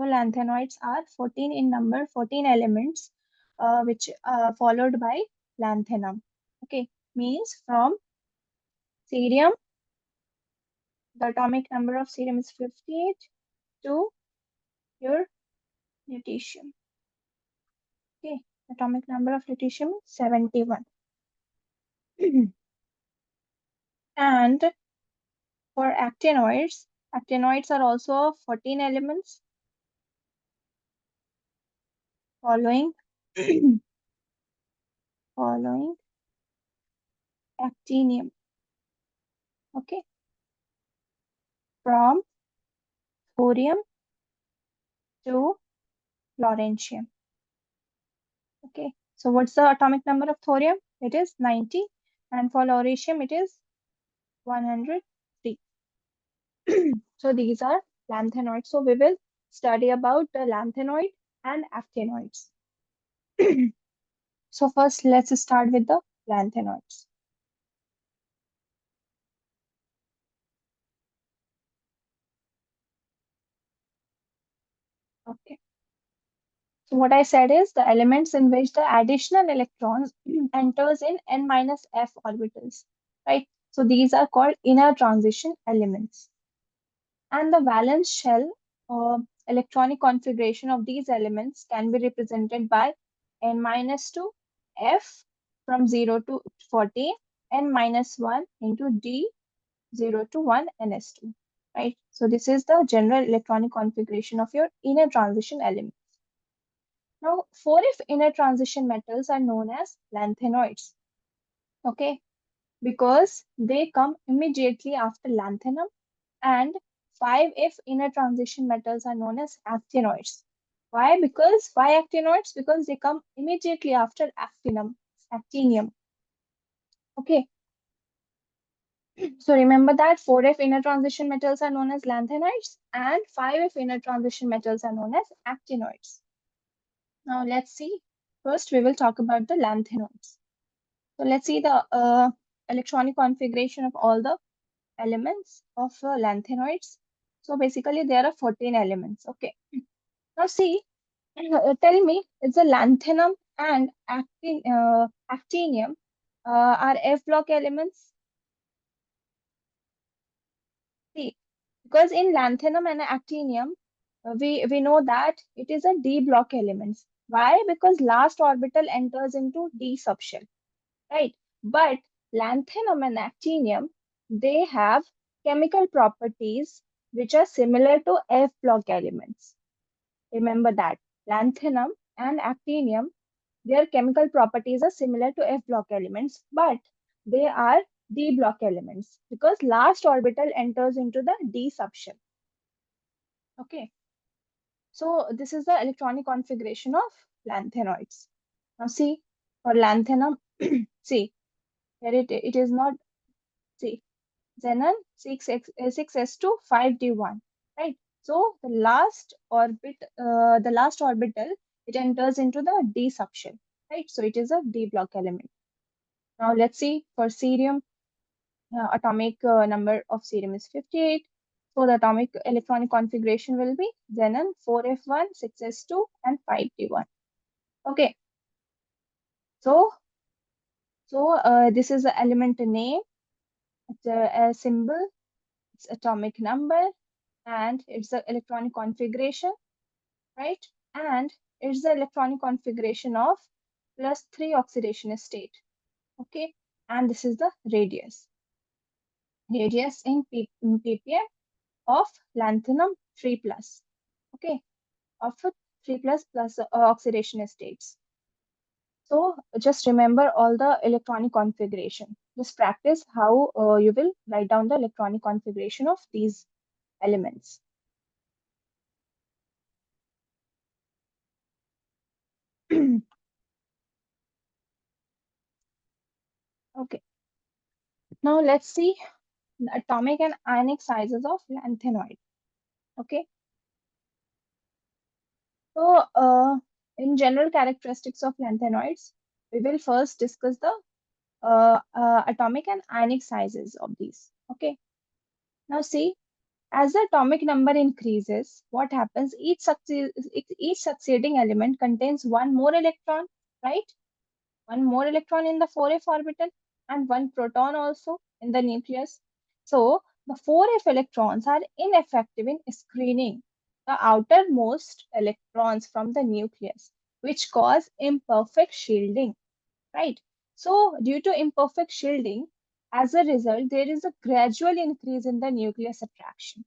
So lanthanoids are 14 in number, 14 elements, which followed by lanthanum. Okay, means from cerium, the atomic number of cerium is 58 to your lutetium. Okay, atomic number of lutetium is 71. And for actinoids are also 14 elements following following actinium. Okay, from thorium to lawrencium. Okay, so what's the atomic number of thorium? It is 90, and for lawrentium it is 103. So these are lanthanoids. So we will study about the lanthanoid and actinoids. So first let's start with the lanthanoids. Okay. So what I said is the elements in which the additional electrons enters in n minus f orbitals, right? So these are called inner transition elements. And the valence shell or electronic configuration of these elements can be represented by n minus 2 f from 0 to 14, n minus 1 into d 0 to 1 ns2, right? So this is the general electronic configuration of your inner transition elements. Now, 4f inner transition metals are known as lanthanoids, okay, because they come immediately after lanthanum, and 5f inner transition metals are known as actinoids. Why? Why actinoids? Because they come immediately after actinium. Okay, so remember that 4f inner transition metals are known as lanthanides and 5f inner transition metals are known as actinoids. Now let's see. First, we will talk about the lanthanoids. So let's see the electronic configuration of all the elements of lanthanoids. So basically, there are 14 elements. Okay. Now see, tell me, is the lanthanum and actinium are F block elements? See, because in lanthanum and actinium, we know that it is a D block elements. Why? Because last orbital enters into D subshell, right? But lanthanum and actinium, they have chemical properties which are similar to F block elements. Remember that lanthanum and actinium, their chemical properties are similar to F block elements, but they are D block elements because last orbital enters into the D subshell. Okay, so this is the electronic configuration of lanthanoids. Now see, for lanthanum, see, here it is not, see, xenon 6s2 5d1, right? So the last orbital, it enters into the D subshell, right? So it is a D block element. Now let's see for cerium, atomic number of cerium is 58. So the atomic electronic configuration will be xenon 4f1, 6s2, and 5d1. Okay, so this is the element name. It's a symbol, it's atomic number, and it's the electronic configuration, right? And it's the electronic configuration of +3 oxidation state. Okay, and this is the radius in ppm of lanthanum 3 plus. Okay, of 3 plus oxidation states. So just remember all the electronic configuration. Just practice how you will write down the electronic configuration of these elements. Okay, now let's see the atomic and ionic sizes of lanthanoid. Okay, so in general characteristics of lanthanoids, we will first discuss the atomic and ionic sizes of these. Okay, now see, As the atomic number increases, what happens? Each succeeding element contains one more electron, right? One more electron in the 4f orbital and one proton also in the nucleus. So the 4f electrons are ineffective in screening the outermost electrons from the nucleus, which cause imperfect shielding, right? So due to imperfect shielding, as a result, there is a gradual increase in the nucleus attraction,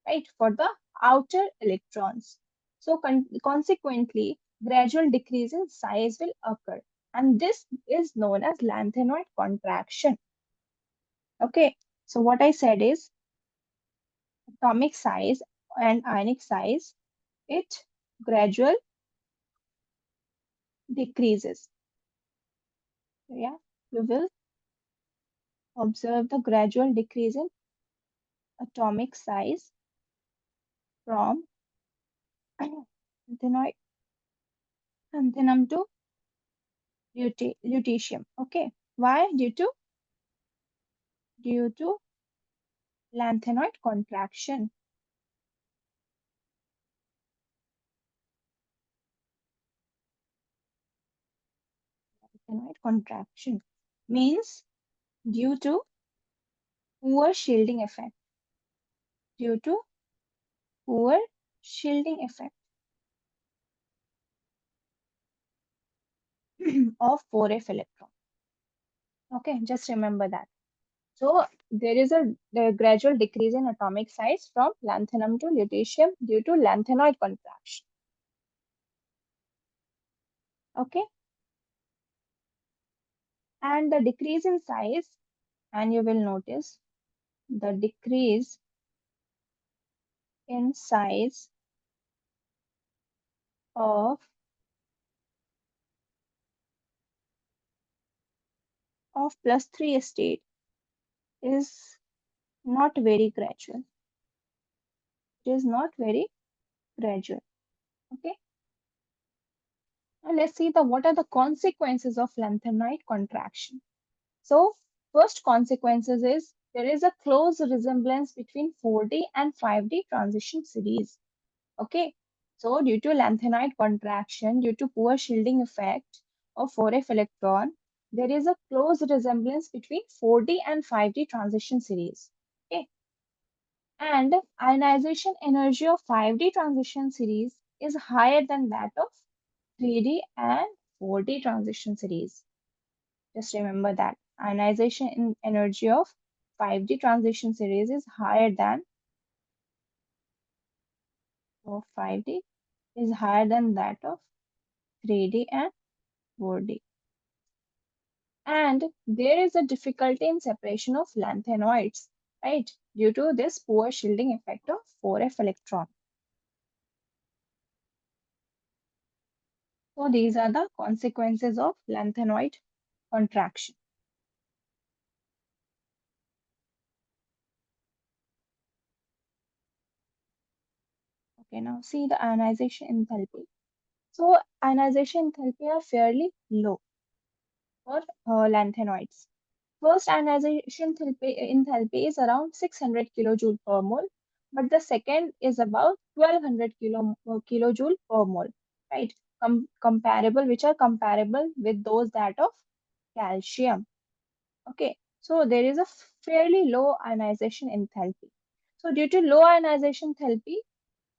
right, for the outer electrons. So consequently, gradual decrease in size will occur. And this is known as lanthanoid contraction. Okay, so what I said is atomic size and ionic size, it gradual decreases. Yeah, you will observe the gradual decrease in atomic size from lanthanoid, lanthanum to lutetium. Okay, why? Due to lanthanoid contraction. Lanthanoid contraction means due to poor shielding effect. Due to poor shielding effect of 4f electron. Okay, just remember that. So there is a gradual decrease in atomic size from lanthanum to lutetium due to lanthanoid contraction. Okay, and the decrease in size, and you will notice the decrease in size of +3 state is not very gradual. It is not very gradual. Okay. Now let's see what are the consequences of lanthanoid contraction. So first consequences is there is a close resemblance between 4D and 5D transition series. Okay. So due to lanthanoid contraction, due to poor shielding effect of 4f electron, there is a close resemblance between 4D and 5D transition series. Okay. And ionization energy of 5D transition series is higher than that of 3D and 4D transition series. Just remember that ionization in energy of 5D transition series is higher than of 5D is higher than that of 3D and 4D. And there is a difficulty in separation of lanthanoids, right? Due to this poor shielding effect of 4f electron. So these are the consequences of lanthanoid contraction. Okay, now see the ionization enthalpy. So ionization enthalpy are fairly low for lanthanoids. First ionization enthalpy is around 600 kilojoule per mole, but the second is about 1200 kilojoule per mole, right? Comparable, which are comparable with those that of calcium. Okay, so there is a fairly low ionization enthalpy. So due to low ionization enthalpy,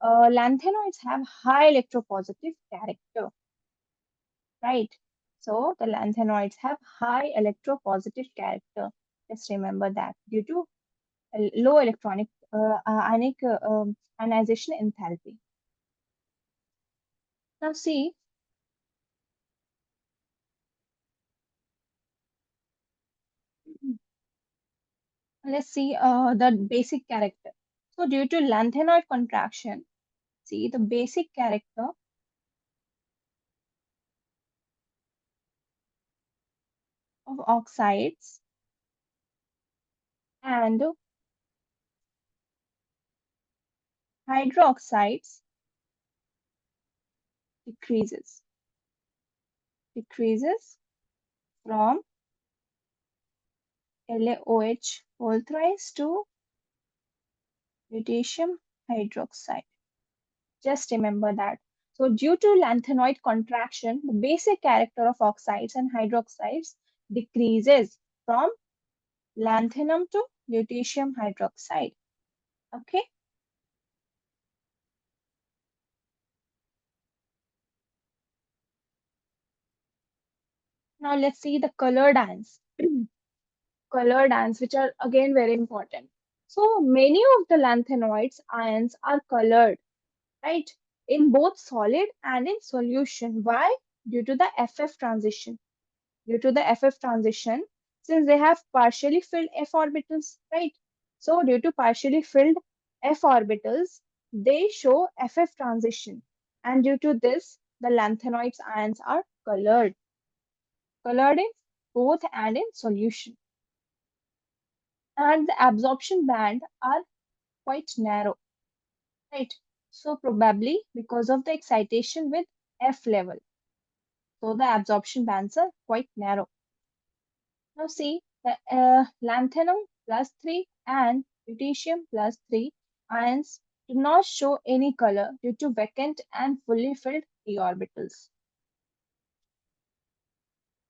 lanthanoids have high electropositive character, right? So the lanthanoids have high electropositive character. Just remember that due to low ionic ionization enthalpy. Now see, let's see the basic character. So due to lanthanoid contraction, see the basic character of oxides and hydroxides decreases. Decreases from LaOH whole thrice to lutetium hydroxide. Just remember that. So due to lanthanoid contraction, the basic character of oxides and hydroxides decreases from lanthanum to lutetium hydroxide. Okay. Now let's see the colored ions. Colored ions, which are again very important. So many of the lanthanoids ions are colored, right? In both solid and in solution. Why? Due to the FF transition. Due to the FF transition, since they have partially filled f orbitals, right? So due to partially filled f orbitals, they show FF transition. And due to this, the lanthanoids ions are colored in both and in solution. And the absorption band are quite narrow, right? So probably because of the excitation with F level. So the absorption bands are quite narrow. Now see the lanthanum plus 3 and lutetium plus 3 ions do not show any color due to vacant and fully filled d orbitals.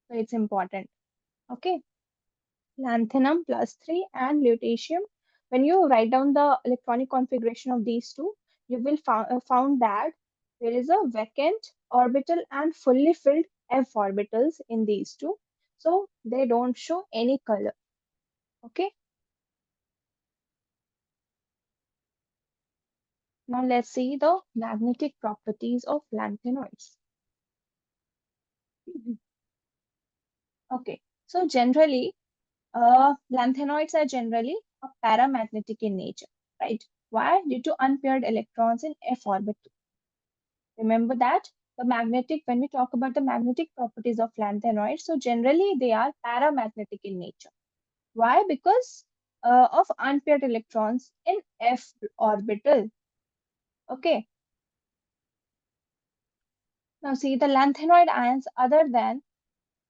So it's important. Okay. Lanthanum plus 3 and lutetium. When you write down the electronic configuration of these two, you will found that there is a vacant orbital and fully filled f orbitals in these two. So they don't show any color. Okay. Now let's see the magnetic properties of lanthanoids. Okay. So generally, lanthanoids are generally a paramagnetic in nature, right? Why? Due to unpaired electrons in f orbital. Remember that when we talk about the magnetic properties of lanthanoids, so generally they are paramagnetic in nature. Why? Because of unpaired electrons in f orbital. Okay. Now see the lanthanoid ions other than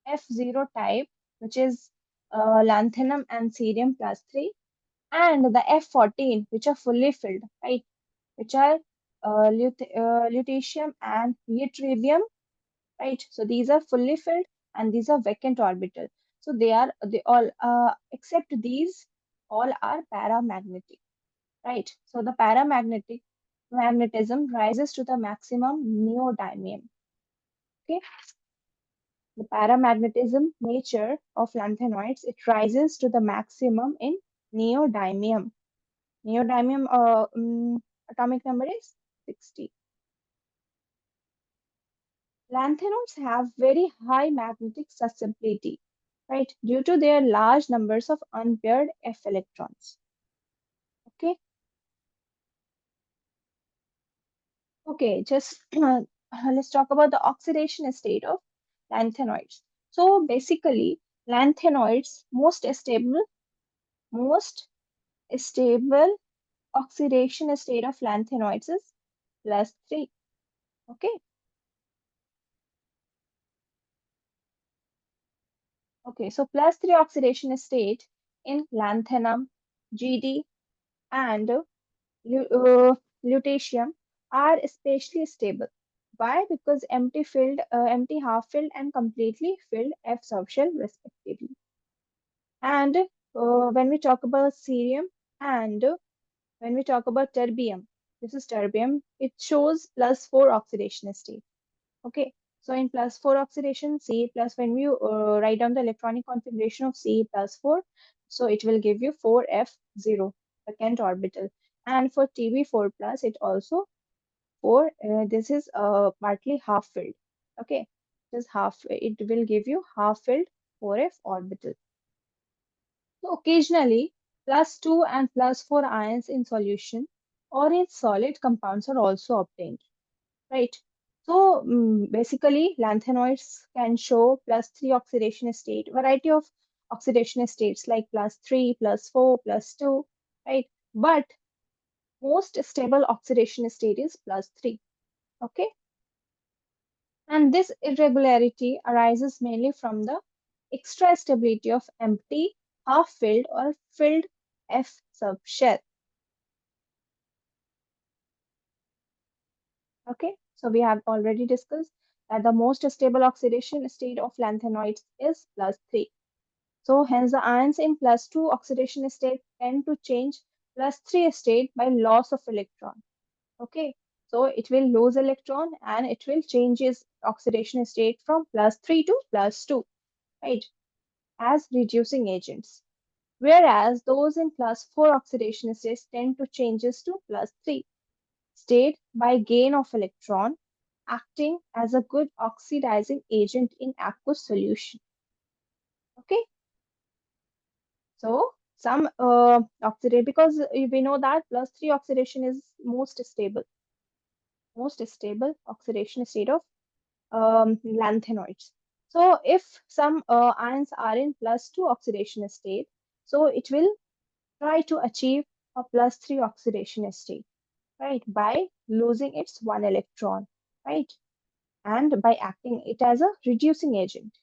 F0 type, which is lanthanum and cerium plus 3, and the F14, which are fully filled, right? Which are lutetium and yttrium, right? So these are fully filled and these are vacant orbital. So they all except these all are paramagnetic, right? So the paramagnetic magnetism rises to the maximum neodymium. Okay, the paramagnetism nature of lanthanoids it rises to the maximum in neodymium. Neodymium atomic number is 60. Lanthanoids have very high magnetic susceptibility, right, due to their large numbers of unpaired f electrons. Okay, okay, just let's talk about the oxidation state of lanthanoids. So basically, lanthanoids most stable oxidation state of lanthanoids is plus 3. Okay, okay, so plus 3 oxidation state in lanthanum, GD, and lutetium are especially stable. Why? Because empty half filled and completely filled F subshell respectively. And when we talk about cerium and when we talk about terbium, this is terbium, it shows plus 4 oxidation state. Okay, so in plus 4 oxidation, C plus when we write down the electronic configuration of C plus 4, so it will give you 4F0, vacant orbital. And for TB4 plus, it also 4, this is partly half filled. Okay, just half, it will give you half filled 4F orbital. So occasionally, plus 2 and plus 4 ions in solution or in solid compounds are also obtained, right? So basically, lanthanoids can show plus 3 oxidation state, variety of oxidation states like plus 3, plus 4, plus 2, right? But most stable oxidation state is plus 3, okay? And this irregularity arises mainly from the extra stability of empty, half-filled or filled F subshell. Okay, so we have already discussed that the most stable oxidation state of lanthanoids is +3. So hence the ions in +2 oxidation state tend to change +3 state by loss of electron. Okay, so it will lose electron and it will change its oxidation state from +3 to +2, right, as reducing agents. Whereas those in +4 oxidation states tend to changes to +3 state by gain of electron, acting as a good oxidizing agent in aqueous solution. Okay, so some oxidate because we know that +3 oxidation is most stable oxidation state of lanthanoids. So if some ions are in +2 oxidation state, so it will try to achieve a +3 oxidation state, right, by losing its one electron, right, and by acting it as a reducing agent.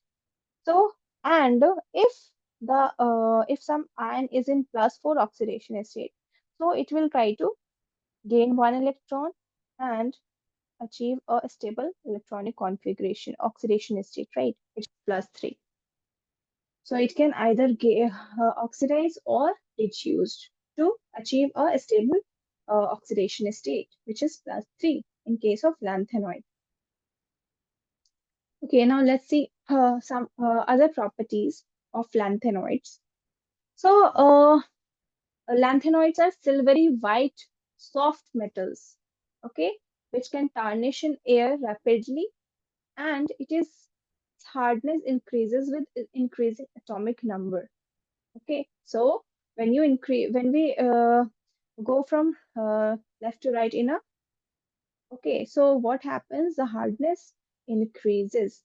So, and if some ion is in +4 oxidation state, so it will try to gain one electron and achieve a stable electronic configuration, oxidation state, right? It's +3. So it can either oxidize or reduced to achieve a stable oxidation state, which is +3 in case of lanthanoid. Okay, now let's see some other properties of lanthanoids. So, lanthanoids are silvery white soft metals, okay, which can tarnish in air rapidly, and its hardness increases with increasing atomic number. Okay, so when we go from left to right in a okay, so what happens? The hardness increases.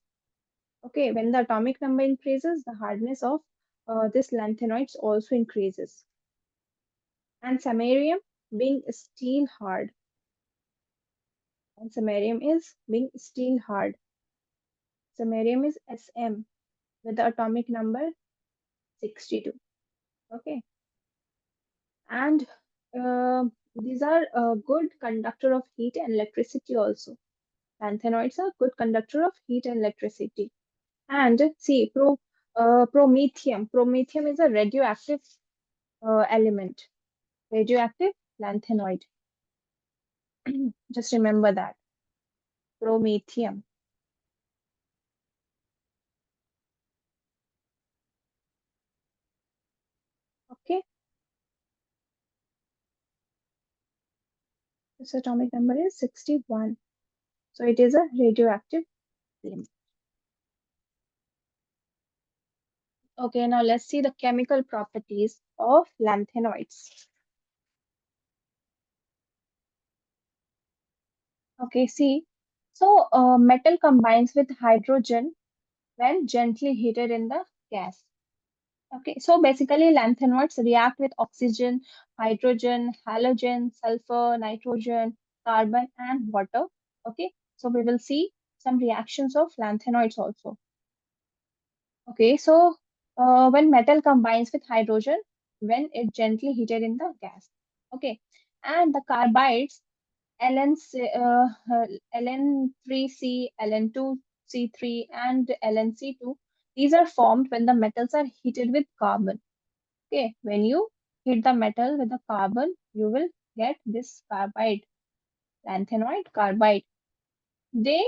Okay, when the atomic number increases, the hardness of this lanthanoids also increases. And samarium being steel hard, and samarium is being steel hard. Samarium is Sm with the atomic number 62. Okay, and uh, these are a good conductor of heat and electricity also. Lanthanoids are good conductor of heat and electricity. And see, promethium. Promethium is a radioactive element, radioactive lanthanoid. Just remember that. Promethium. Okay, its atomic number is 61. So it is a radioactive element. Okay, now let's see the chemical properties of lanthanoids. Okay, see. So metal combines with hydrogen when gently heated in the gas. Okay, so basically lanthanoids react with oxygen, hydrogen, halogen, sulfur, nitrogen, carbon, and water. Okay, so we will see some reactions of lanthanoids also. Okay, so when metal combines with hydrogen, when it gently heated in the gas. Okay, and the carbides Ln, Ln3C, Ln2C3, and Lnc2, these are formed when the metals are heated with carbon. Okay, when you heat the metal with the carbon, you will get this carbide, lanthanoid carbide. They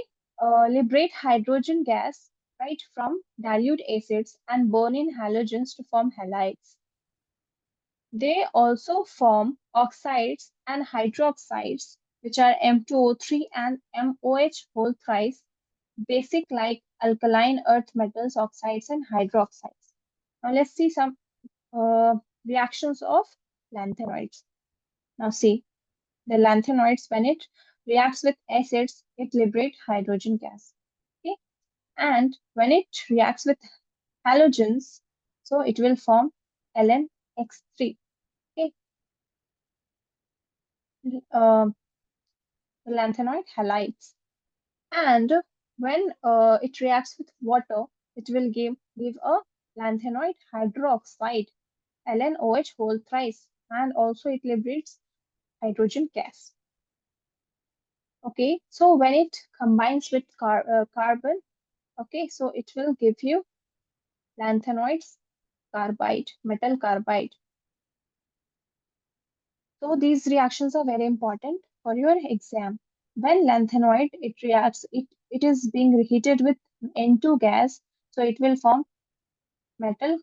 liberate hydrogen gas, right, from dilute acids and burn in halogens to form halides. They also form oxides and hydroxides, which are M2O3 and MOH whole thrice, basic like alkaline earth metals, oxides, and hydroxides. Now let's see some reactions of lanthanoids. Now see, the lanthanoids, when it reacts with acids, it liberates hydrogen gas. Okay, and when it reacts with halogens, so it will form LnX3. Okay, uh, lanthanoid halides. And when it reacts with water, it will give a lanthanoid hydroxide, LNOH whole thrice, and also it liberates hydrogen gas. Okay, so when it combines with carbon, okay, so it will give you lanthanoids carbide, metal carbide. So these reactions are very important for your exam. When lanthanoid it reacts, it is being reheated with N2 gas, so it will form metal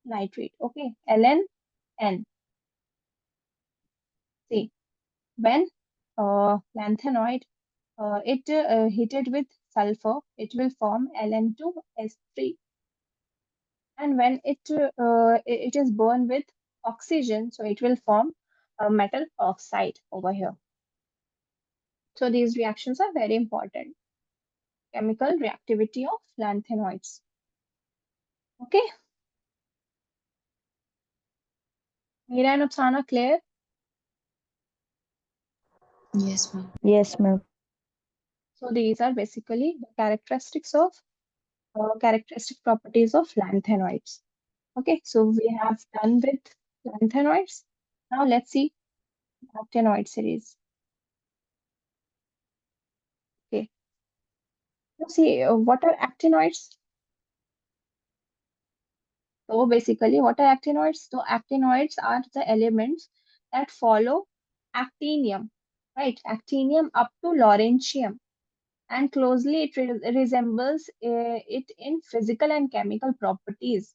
nitrate. Okay, LNN. See, when lanthanoid it heated with sulfur, it will form Ln2S3. And when it is burned with oxygen, so it will form a metal oxide over here. So these reactions are very important. Chemical reactivity of lanthanoids. Okay, Meera and Upsana, clear? Yes, ma'am. Yes, ma'am. So these are basically the characteristic properties of lanthanoids. Okay, so we have done with lanthanoids. Now let's see actinoid series. Okay, now see what are actinoids? So basically, what are actinoids? So actinoids are the elements that follow actinium, right? Actinium up to lawrencium, and closely it resembles it in physical and chemical properties.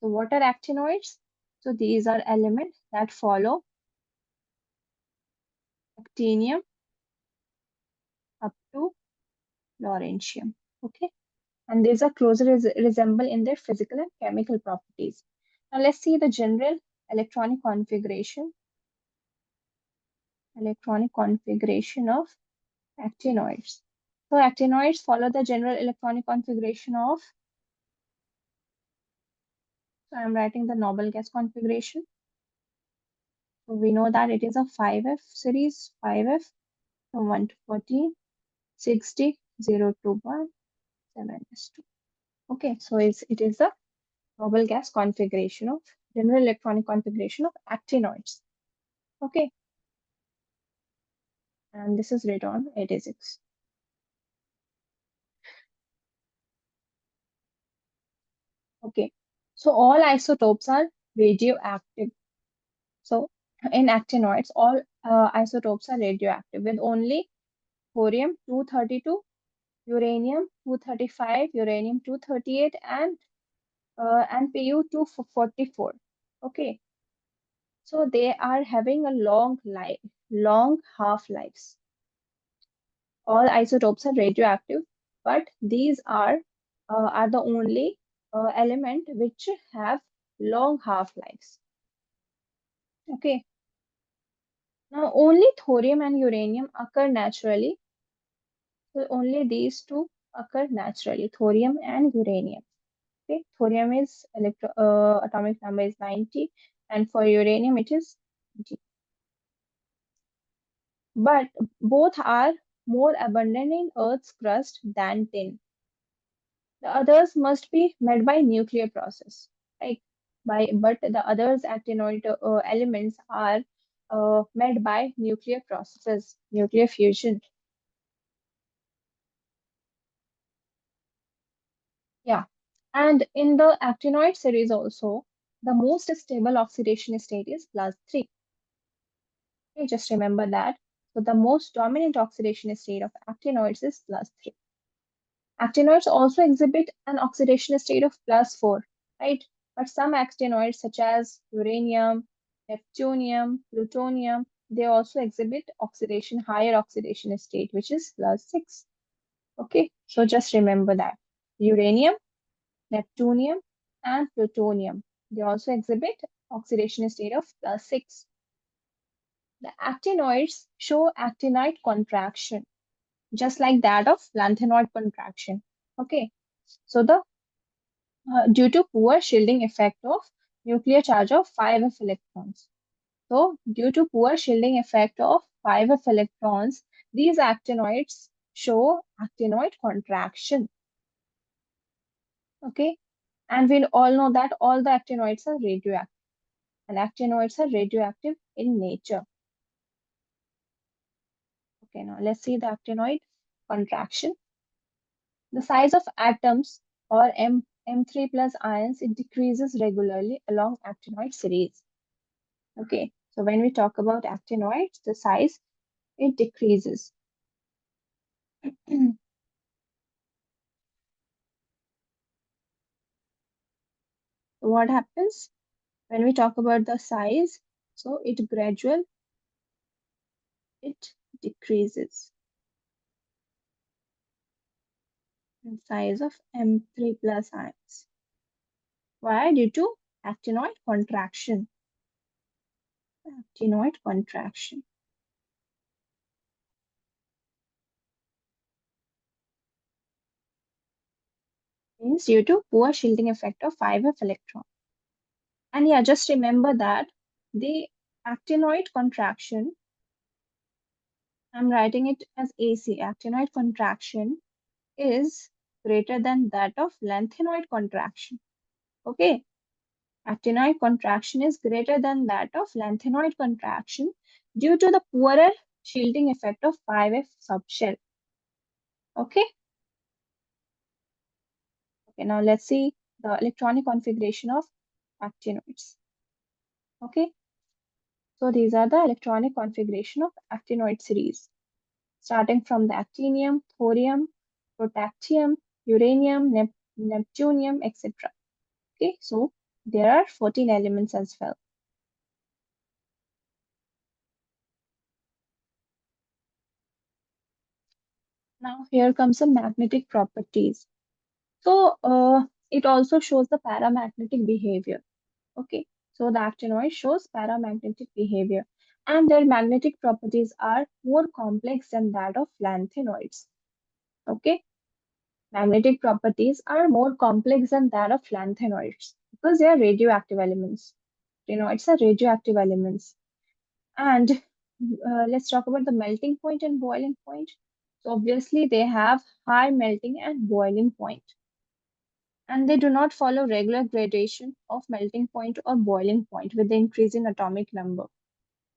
So what are actinoids? So these are elements that follow actinium up to lawrencium. Okay, and these are closely resemble in their physical and chemical properties. Now let's see the general electronic configuration. Electronic configuration of actinoids. So actinoids follow the general electronic configuration of, so I'm writing the noble gas configuration. So we know that it is a 5F series, 5F from 1 to 14, 60, 0 to 1, 7s2. Okay, so it is the noble gas configuration of general electronic configuration of actinoids. Okay, and this is written on 86. Okay, so all isotopes are radioactive. So in actinoids, all isotopes are radioactive with only thorium-232, uranium-235, uranium-238, and Pu-244. Okay, so they are having a long half-lives. All isotopes are radioactive, but these are the only element which have long half-lives. Okay, now only thorium and uranium occur naturally. So only these two occur naturally, thorium and uranium. Okay, thorium is atomic number is 90, and for uranium it is 20. But both are more abundant in Earth's crust than tin. The others must be made by nuclear process, right? But the others actinoid elements are made by nuclear processes, nuclear fusion. Yeah. And in the actinoid series also, the most stable oxidation state is +3. Okay, just remember that. So the most dominant oxidation state of actinoids is +3. Actinoids also exhibit an oxidation state of +4, right? But some actinoids such as uranium, neptunium, plutonium, they also exhibit higher oxidation state, which is +6. Okay, so just remember that. Uranium, neptunium, and plutonium. They also exhibit oxidation state of +6. The actinoids show actinide contraction, just like that of lanthanoid contraction. Okay, so the due to poor shielding effect of nuclear charge of 5f electrons. So due to poor shielding effect of 5f electrons, these actinoids show actinoid contraction. Okay, and we all know that all the actinoids are radioactive, and actinoids are radioactive in nature. Okay, now let's see the actinoid contraction. The size of atoms or M3 plus ions, it decreases regularly along actinoid series. Okay, so when we talk about actinoids, the size, it decreases. What happens when we talk about the size? So it decreases in size of M3 plus ions. Why? Due to actinoid contraction. Actinoid contraction. Means due to poor shielding effect of 5f electron. And yeah, just remember that the actinoid contraction, I'm writing it as AC, actinoid contraction is greater than that of lanthanoid contraction. Okay, actinoid contraction is greater than that of lanthanoid contraction due to the poorer shielding effect of 5f subshell. Okay, okay, now let's see the electronic configuration of actinoids. Okay, so these are the electronic configuration of actinoid series, starting from the actinium, thorium, protactinium, uranium, neptunium, etc. Okay, so there are 14 elements as well. Now here comes the magnetic properties. So it also shows the paramagnetic behavior. Okay, so the actinoid shows paramagnetic behavior, and their magnetic properties are more complex than that of lanthanoids. Okay, magnetic properties are more complex than that of lanthanoids because they are radioactive elements. Actinoids are radioactive elements. And let's talk about the melting point and boiling point. So obviously they have high melting and boiling point, and they do not follow regular gradation of melting point or boiling point with the increase in atomic number.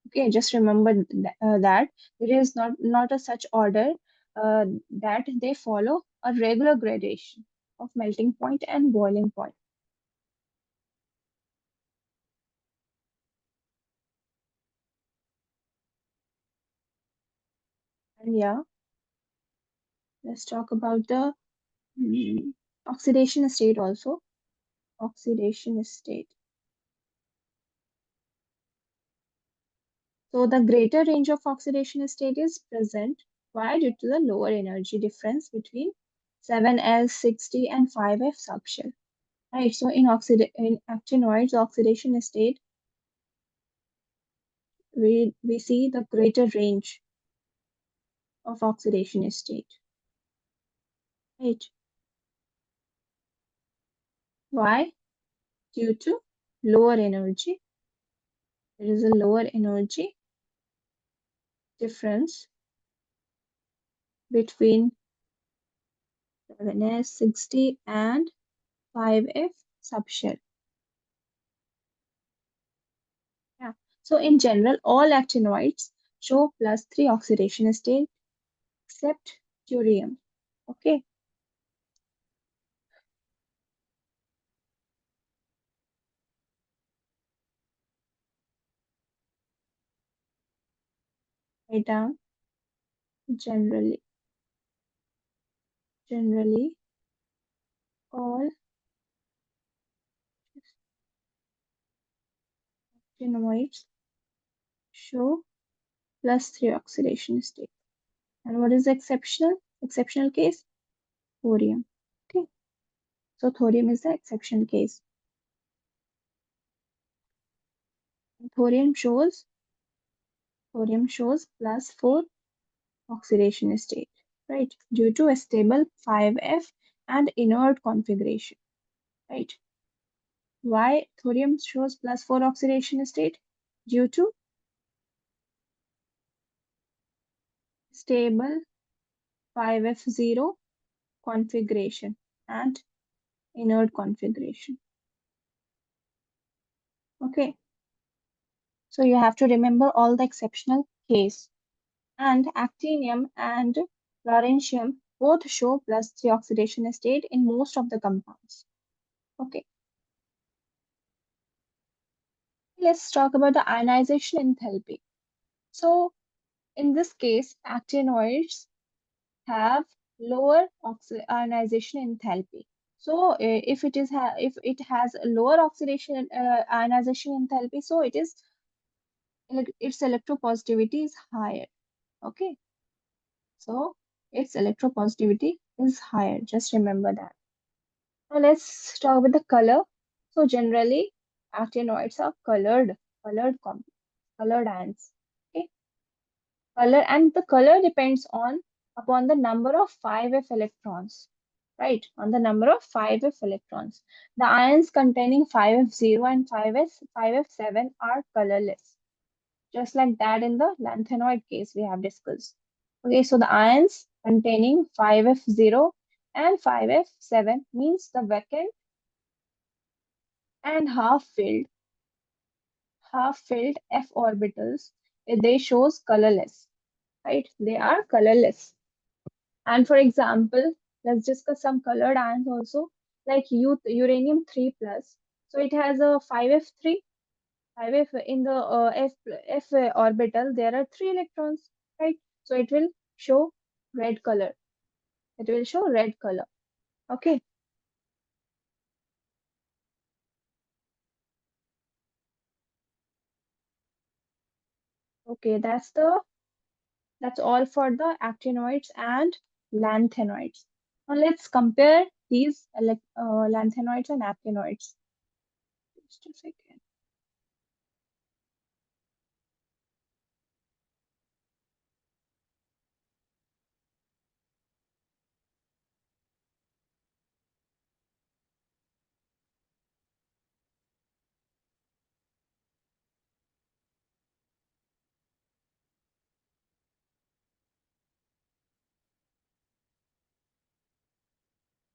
Okay, just remember that there is not a such order that they follow a regular gradation of melting point and boiling point. And yeah, let's talk about the oxidation state also. Oxidation state. So the greater range of oxidation state is present. Why? Due to the lower energy difference between 7s60 and 5f subshell. Right. So in actinoids oxidation state, we see the greater range of oxidation state. Right. Why? Due to lower energy. There is a lower energy difference between 7s60 and 5f subshell. Yeah. So in general, all actinoids show +3 oxidation state except deuterium. Okay. Write down generally. Generally, all actinoids show +3 oxidation state. And what is the exceptional? Exceptional case? Thorium. Okay. So thorium is the exception case. Thorium shows +4 oxidation state, right? Due to a stable 5f and inert configuration, right? Why thorium shows +4 oxidation state? Due to stable 5f0 configuration and inert configuration. Okay, so you have to remember all the exceptional case. And actinium and lawrencium both show +3 oxidation state in most of the compounds. Okay, let's talk about the ionization enthalpy. So in this case, actinoids have lower ionization enthalpy. So if it has a lower oxidation ionization enthalpy, so its electropositivity is higher. Okay, so its electropositivity is higher. Just remember that. Now let's talk about the color. So generally, actinoids are colored ions. Okay, color, and the color depends on upon the number of 5f electrons, right? On the number of 5f electrons. The ions containing 5f0 and 5f7 are colorless, just like that in the lanthanoid case we have discussed. Okay, so the ions containing 5f0 and 5f7 means the vacant and half filled f orbitals. They shows colorless, right? They are colorless. And for example, let's discuss some colored ions also, like uranium 3 plus. So it has a 5f3, 5f in the f orbital. There are 3 electrons, right? So it will show red color. It will show red color. Okay. Okay, that's all for the actinoids and lanthanoids. Now let's compare these lanthanoids and actinoids. Just a second.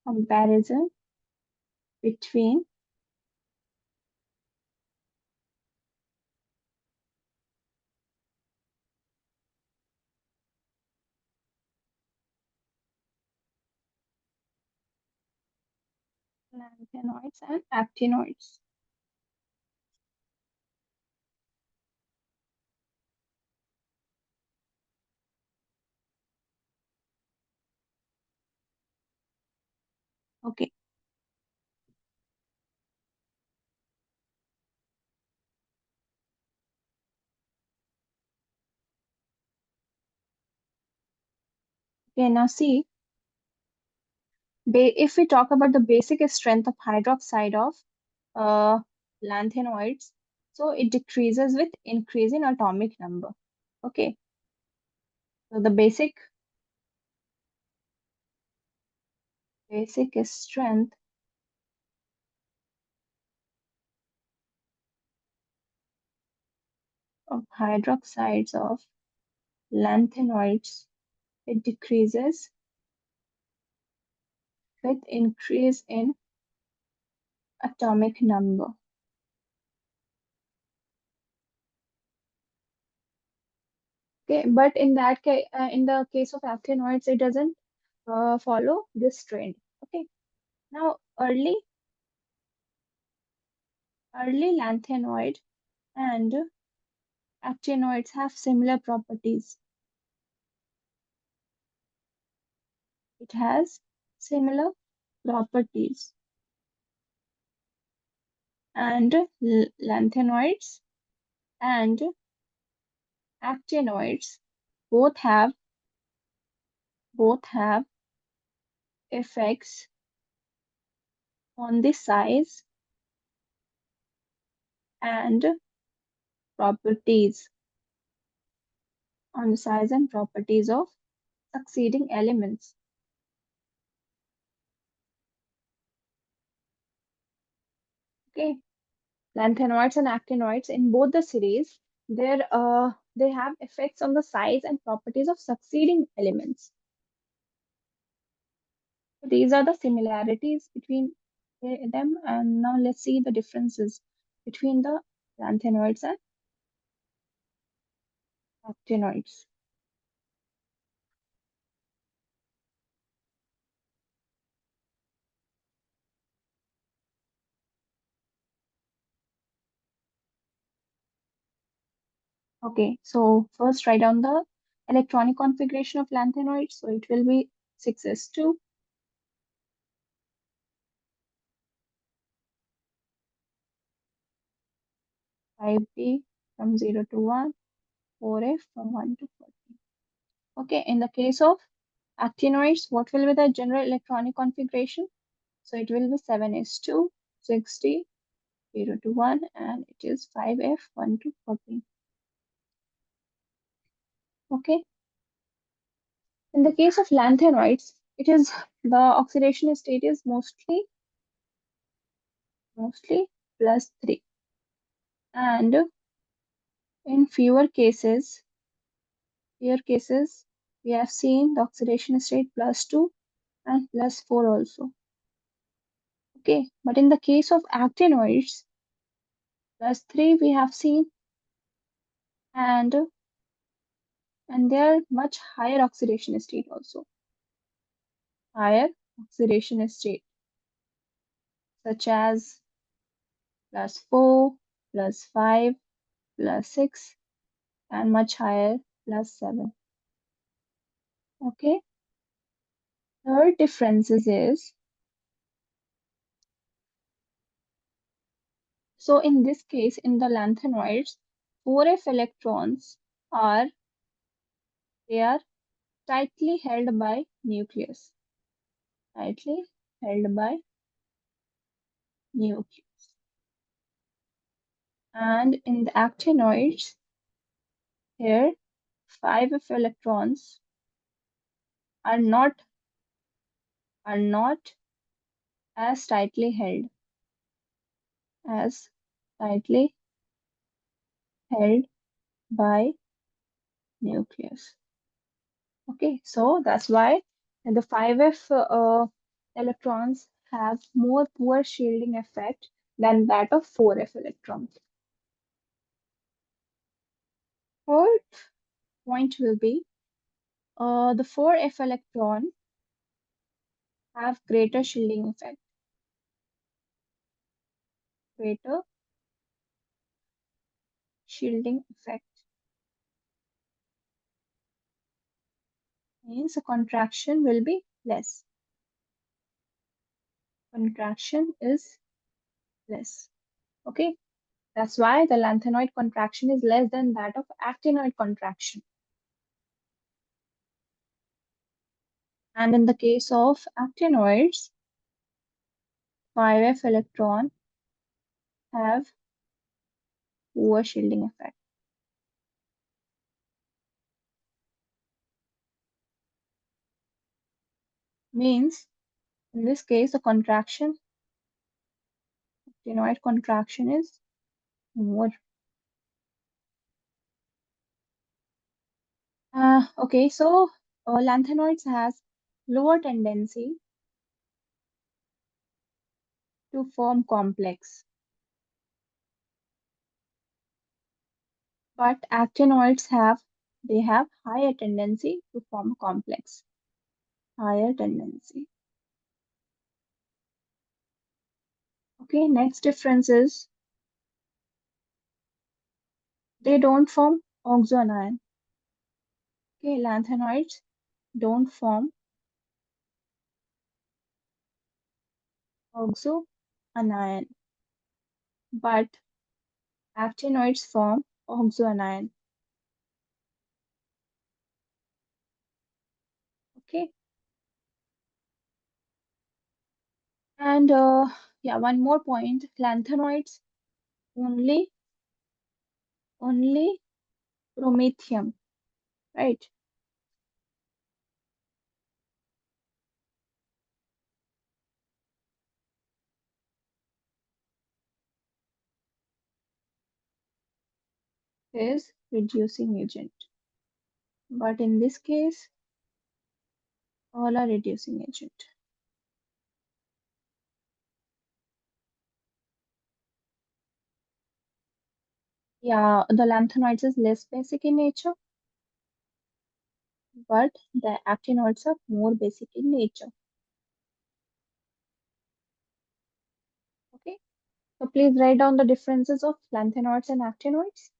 Comparison between lanthanoids and actinoids. Okay, okay, now see, if we talk about the basic strength of hydroxide of uh, lanthanoids, so it decreases with increase in atomic number. Okay, so the basic strength of hydroxides of lanthanoids, it decreases with increase in atomic number. Okay, but in that case, in the case of actinoids, it doesn't follow this trend. Okay, now early lanthanoid and actinoids have similar properties. It has similar properties, and lanthanoids and actinoids both have both have effects on the size and properties on the size and properties of succeeding elements. Okay, lanthanoids and actinoids in both the series, they have effects on the size and properties of succeeding elements. So these are the similarities between them, and now let's see the differences between the lanthanoids and actinoids. Okay, so first write down the electronic configuration of lanthanoids. So it will be 6s2, 5d from 0 to 1, 4f from 1 to 14. Okay, in the case of actinoids, what will be the general electronic configuration? So it will be 7s2, 6d, 0 to 1, and it is 5f, 1 to 14. Okay, in the case of lanthanoids, it is the oxidation state is mostly +3, and in fewer cases, we have seen the oxidation state +2 and +4 also. Okay, but in the case of actinoids, +3 we have seen, and they are much higher oxidation state also. Higher oxidation state, such as +4, +5, +6, and much higher, +7. Okay, third differences is, so in this case, in the lanthanoids, 4f electrons are they are tightly held by nucleus. Tightly held by nucleus. And in the actinoids, here 5f electrons are not as tightly as tightly held by nucleus. Okay, so that's why the 5f electrons have more poor shielding effect than that of 4f electrons. Third point will be the 4f electron have greater shielding effect. Greater shielding effect means the contraction will be less. Contraction is less. Okay, that's why the lanthanoid contraction is less than that of actinoid contraction. And in the case of actinoids, 5f electron have poor shielding effect. Means in this case the actinoid contraction is more. Okay, so lanthanoids has lower tendency to form complex, but actinoids have higher tendency to form complex. Higher tendency. Okay, next difference is they don't form oxoanion. Okay, lanthanoids don't form oxoanion, but actinoids form oxoanion. Okay, and yeah, one more point: lanthanoids only only promethium, right? Is reducing agent, but in this case, all are reducing agent. Yeah, the lanthanoids is less basic in nature, but the actinoids are more basic in nature. Okay, so please write down the differences of lanthanoids and actinoids.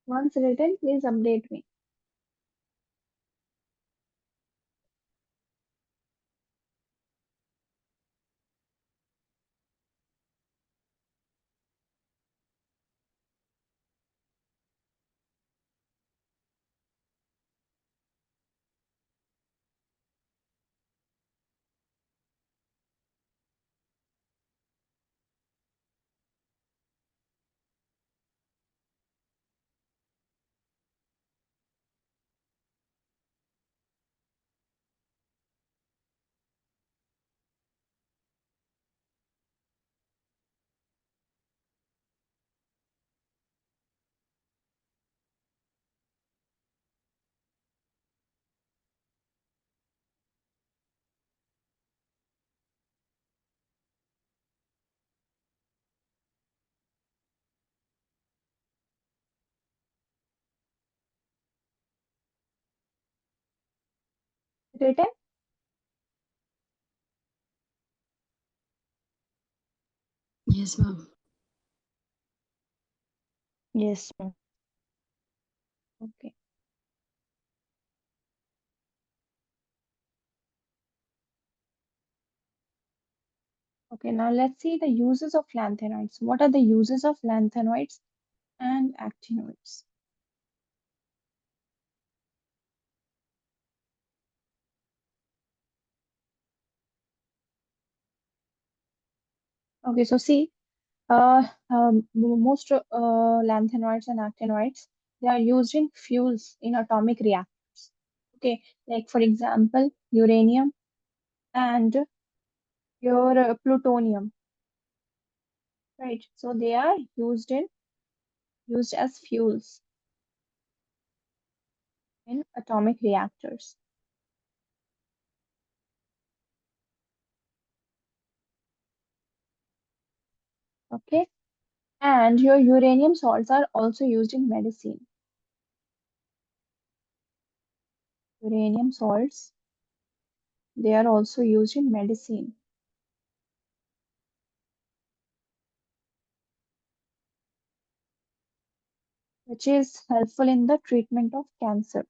Once written, please update me. Written? Yes, ma'am. Yes, ma'am. Okay. Okay, now let's see the uses of lanthanoids. What are the uses of lanthanoids and actinoids? Okay, so see, most lanthanoids and actinoids, they are used in fuels in atomic reactors. Okay, like for example, uranium and your plutonium, right? So they are used as fuels in atomic reactors. Okay, and your uranium salts are also used in medicine. Uranium salts, they are also used in medicine, which is helpful in the treatment of cancer.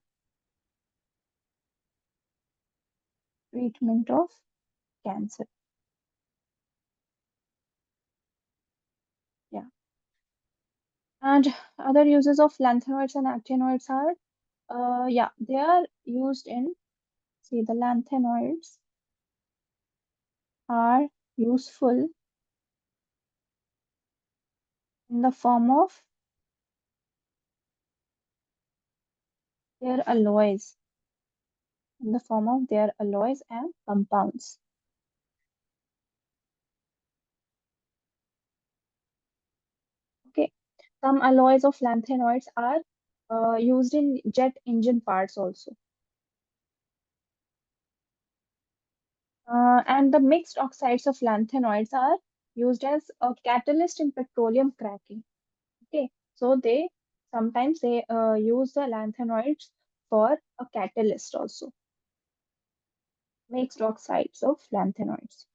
Treatment of cancer. Yeah. And other uses of lanthanoids and actinoids are, yeah, they are used in, see, the lanthanoids are useful in the form of their alloys, in the form of their alloys and compounds. Okay. Some alloys of lanthanoids are used in jet engine parts also. And the mixed oxides of lanthanoids are used as a catalyst in petroleum cracking. Okay, so they sometimes they use the lanthanoids for a catalyst also. Mixed oxides of lanthanoids.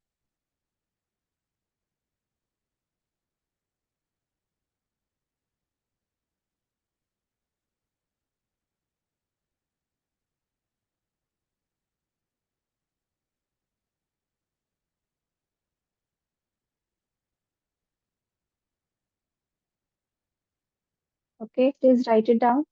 Okay, please write it down.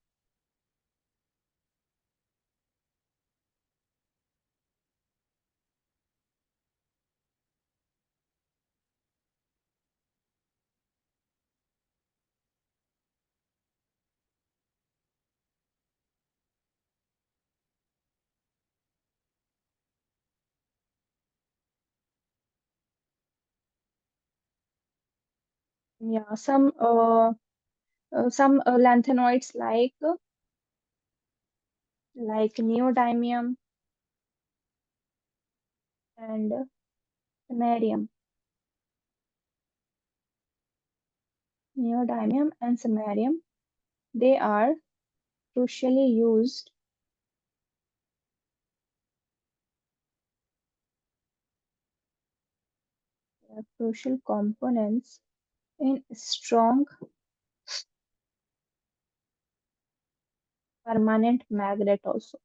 Yeah, some lanthanoids like neodymium and samarium. Neodymium and samarium, they are crucially used, crucial components in strong permanent magnet also.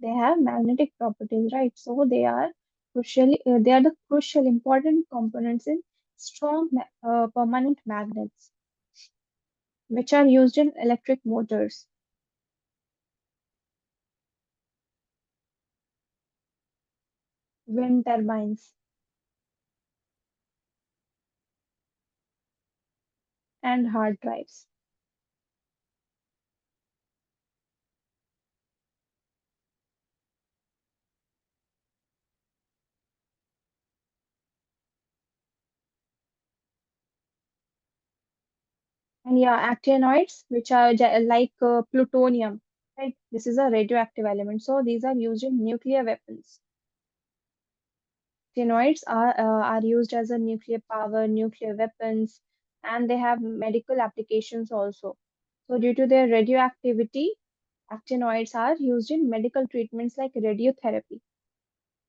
They have magnetic properties, right? So they are the crucial important components in permanent magnets, which are used in electric motors, wind turbines, and hard drives. And yeah, actinoids, which are like plutonium, right? This is a radioactive element. So these are used in nuclear weapons. Actinoids are used as a nuclear power, nuclear weapons, and they have medical applications also. So due to their radioactivity, actinoids are used in medical treatments like radiotherapy.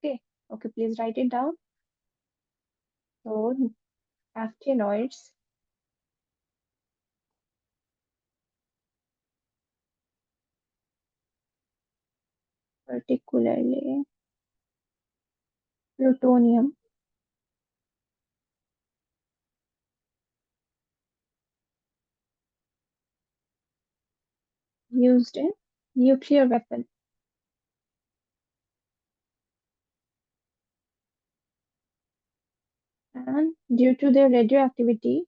Okay, okay, please write it down. So actinoids, particularly plutonium, used in nuclear weapons. And due to their radioactivity,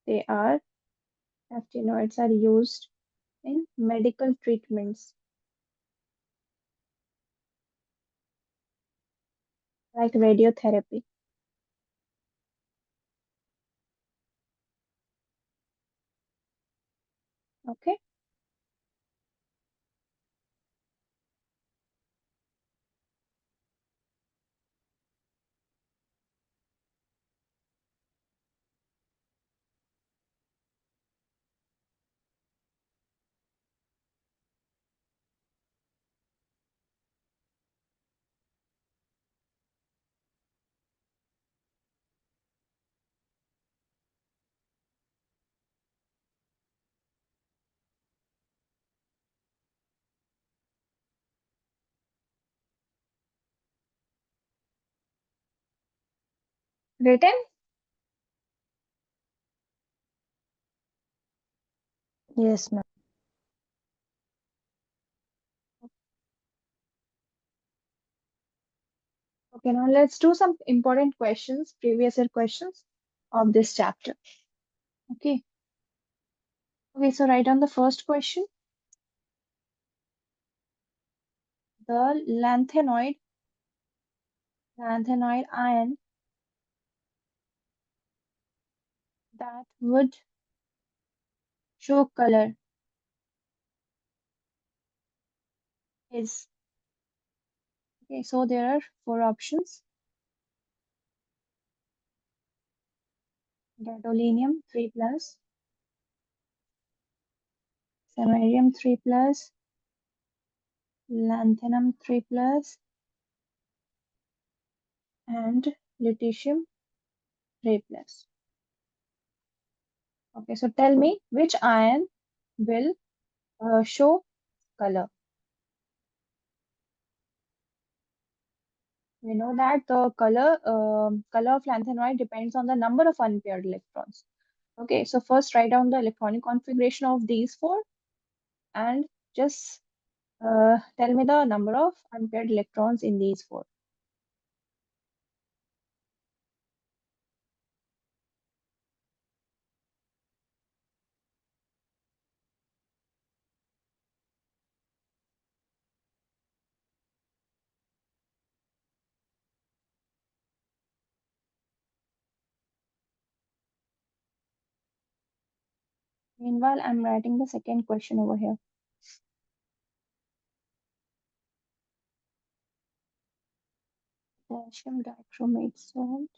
they are actinoids are used in medical treatments like radiotherapy. Okay, written. Yes, ma'am. Okay, now let's do some important questions, previous year questions of this chapter. Okay, okay, so write down the first question. The lanthanoid ion that would show color is. Okay, so there are four options: gadolinium 3 plus, samarium 3 plus, lanthanum 3 plus, and lutetium 3 plus. Okay, so tell me which ion will show color. We know that the color of lanthanoid depends on the number of unpaired electrons. Okay, so first write down the electronic configuration of these four and just tell me the number of unpaired electrons in these four. Meanwhile, I'm writing the second question over here. Potassium dichromate salt.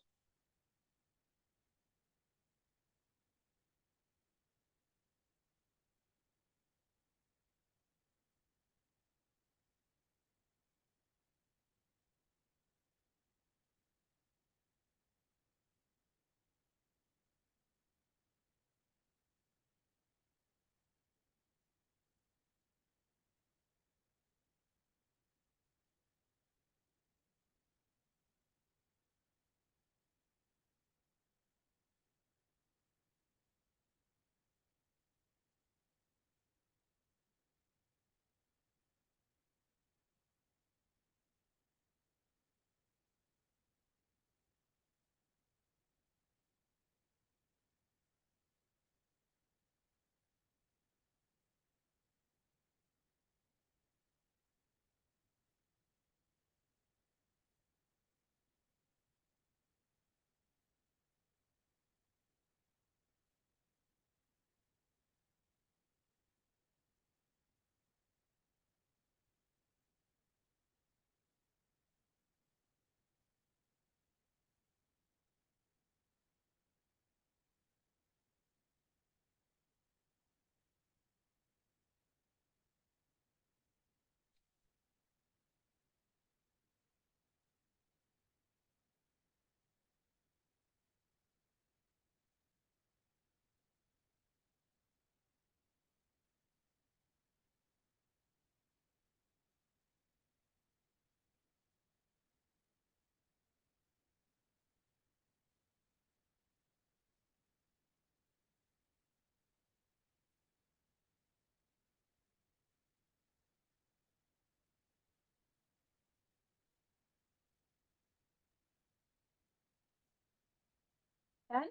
And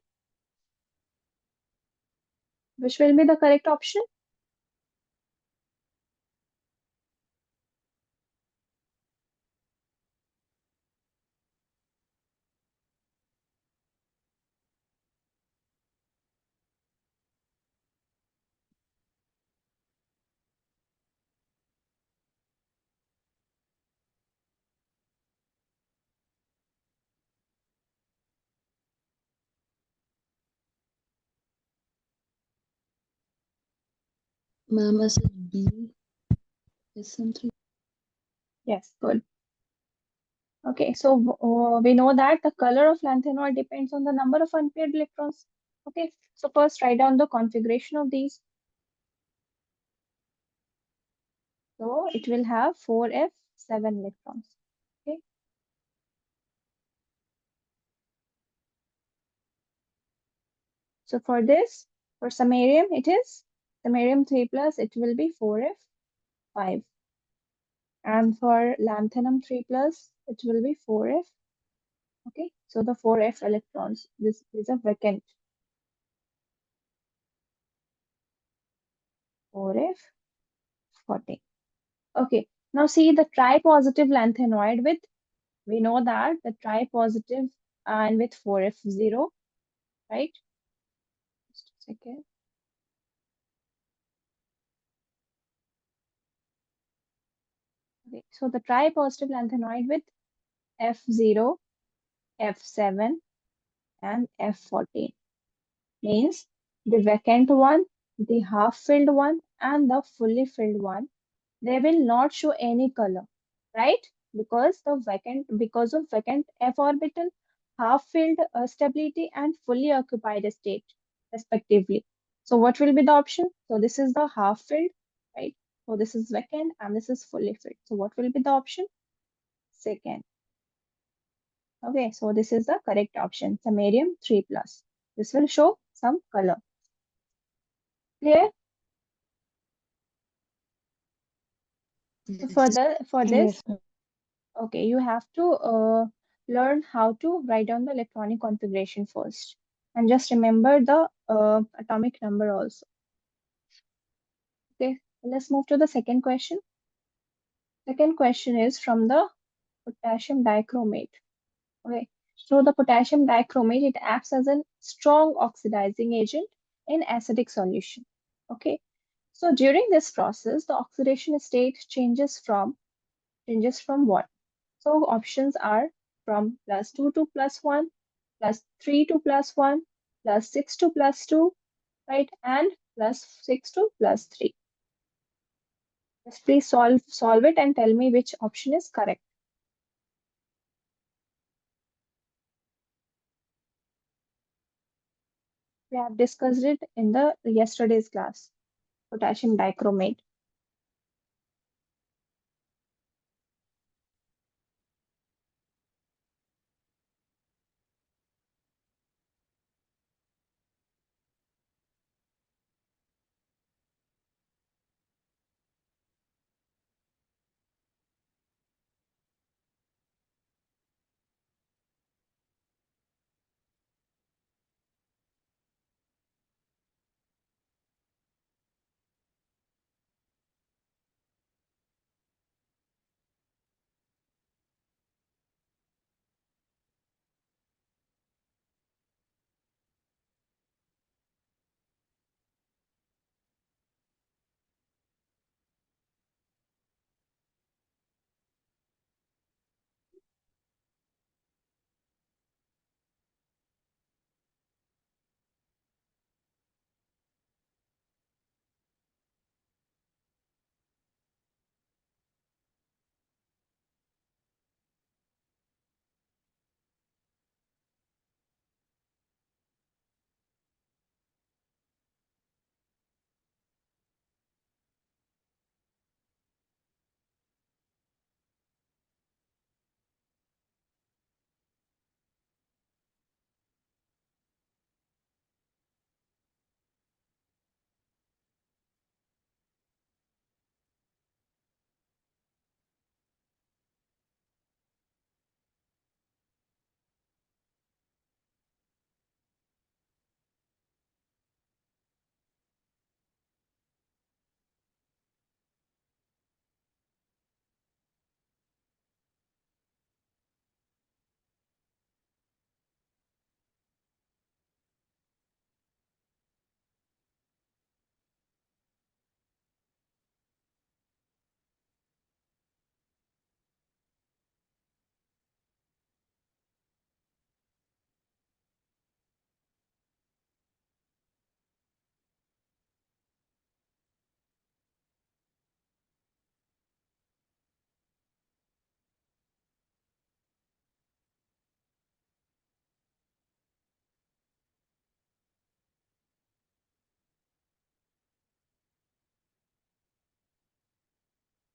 which will be the correct option? Ma'am, I said B is something. Yes, good. Okay, so we know that the color of lanthanoid depends on the number of unpaired electrons. Okay, so first write down the configuration of these. So it will have 4f7 electrons. Okay, so for this, for samarium, it is samarium 3 plus, it will be 4f5. And for lanthanum 3 plus, it will be 4f. Okay, so the 4f electrons, this is a vacant 4f14. Okay, now see the tri-positive lanthanoid with, we know that the tri-positive and with 4f0, right? Just a second. Okay, so the tri-positive lanthanoid with f0, f7, and f14 means the vacant one, the half-filled one, and the fully filled one, they will not show any color, right? Because of vacant f orbital, half filled stability, and fully occupied state respectively. So what will be the option? So this is the half filled, right? So this is vacant and this is fully filled. So what will be the option? Second. Okay, so this is the correct option, samarium 3 plus. This will show some color. Clear? So Yes. for this, Yes, ma'am. okay, you have to learn how to write down the electronic configuration first. And just remember the atomic number also. Okay, let's move to the second question. Second question is from the potassium dichromate. Okay, so the potassium dichromate, it acts as a strong oxidizing agent in acidic solution. Okay, so during this process, the oxidation state changes from what? So options are from +2 to +1, +3 to +1, +6 to +2, right? And +6 to +3. Just please solve it and tell me which option is correct. We have discussed it in the yesterday's class, potassium dichromate.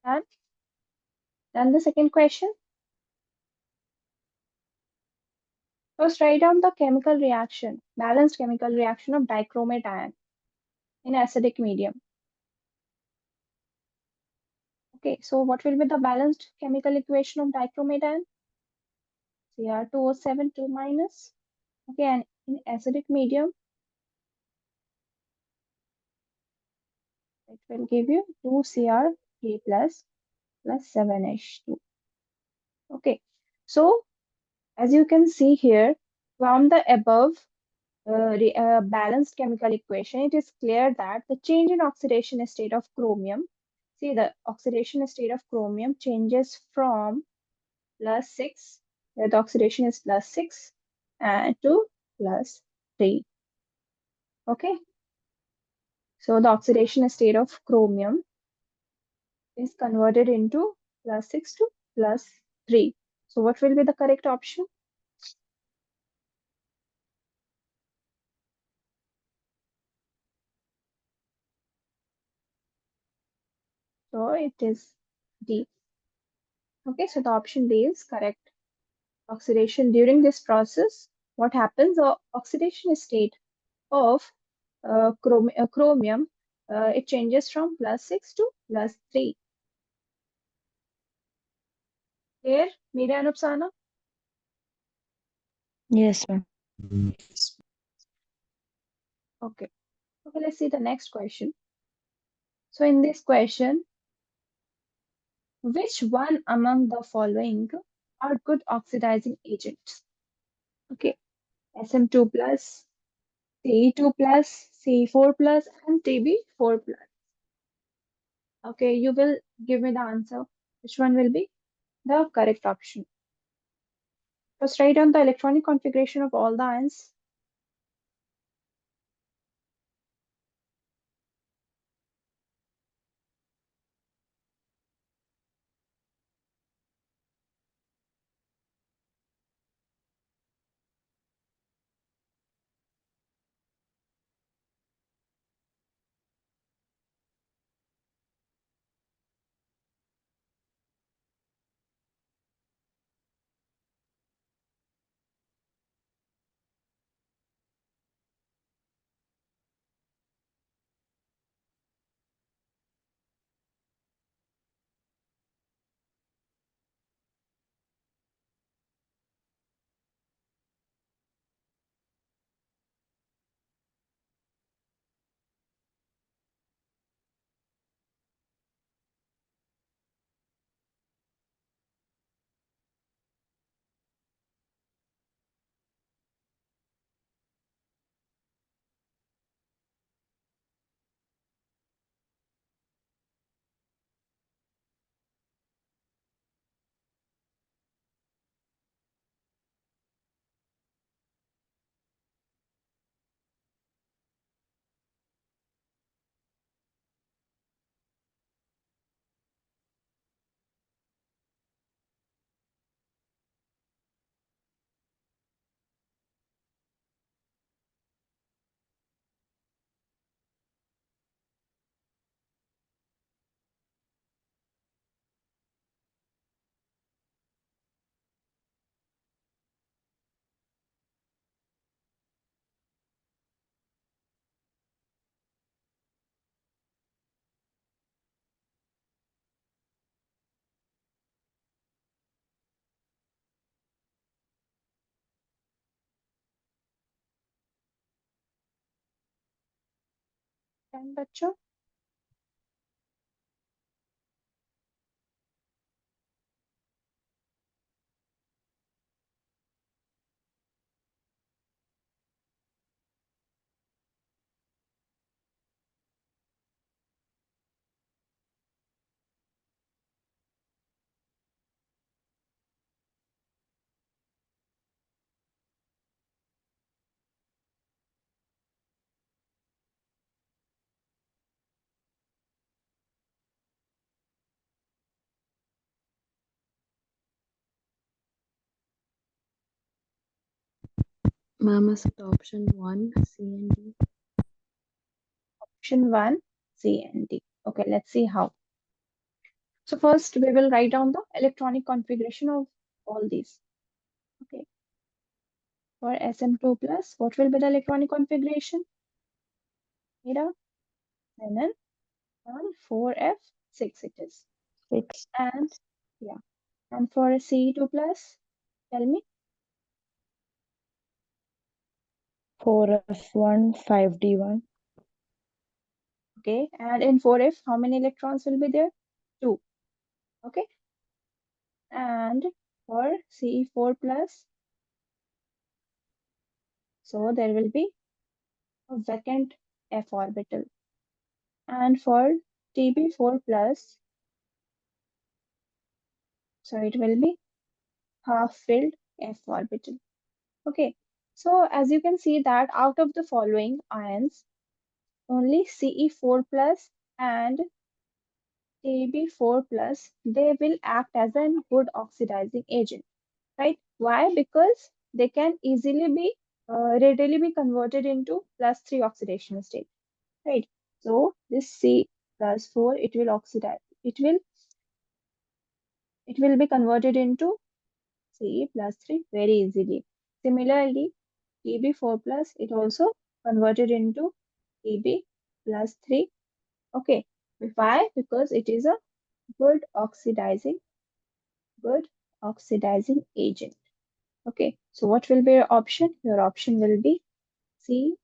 And then the second question. First, write down the chemical reaction, balanced chemical reaction of dichromate ion in acidic medium. Okay, so what will be the balanced chemical equation of dichromate ion? Cr2O7 2 minus. Okay, and in acidic medium, it will give you 2Cr3 plus 7H2. Okay, so as you can see here, from the above balanced chemical equation, it is clear that the change in oxidation state of chromium, see the oxidation state of chromium changes from plus 6, where the oxidation is plus 6, and to plus 3. Okay, so the oxidation state of chromium is converted into plus 6 to plus 3. So what will be the correct option? So it is D. Okay, so the option D is correct. Oxidation during this process, what happens? The oxidation state of chromium, it changes from plus 6 to plus 3. Here, Meera and Upsana? Yes, ma'am. Okay. Okay, let's see the next question. So in this question, which one among the following are good oxidizing agents? Okay, Sm2 plus, Ce2 plus, Ce4 plus, and Tb4 plus. Okay, you will give me the answer. Which one will be the correct option? First, write down the electronic configuration of all the ions. And बच्चों, Ma'am, is it option 1, C and D? option 1, C and D. Okay, let's see how. So first we will write down the electronic configuration of all these. Okay. For Sm2 plus, what will be the electronic configuration? Mira, Nn, and 4f6 it is. 6. And yeah, and for Ce2 plus, tell me. 4f1, 5d1. Okay, and in 4f, how many electrons will be there? 2. Okay, and for Ce4 plus, so there will be a vacant f orbital. And for Tb4 plus, so it will be half filled f orbital. Okay, so as you can see that out of the following ions, only Ce4 plus and Tb4 plus, they will act as a good oxidizing agent, right? Why? Because they can easily be readily be converted into +3 oxidation state, right? So this C plus 4, it will oxidize. It will be converted into Ce plus 3 very easily. Similarly, Tb4 plus, it also converted into Tb plus 3. Okay. Why? Because it is a good oxidizing, good oxidizing agent. Okay. So what will be your option? Your option will be C,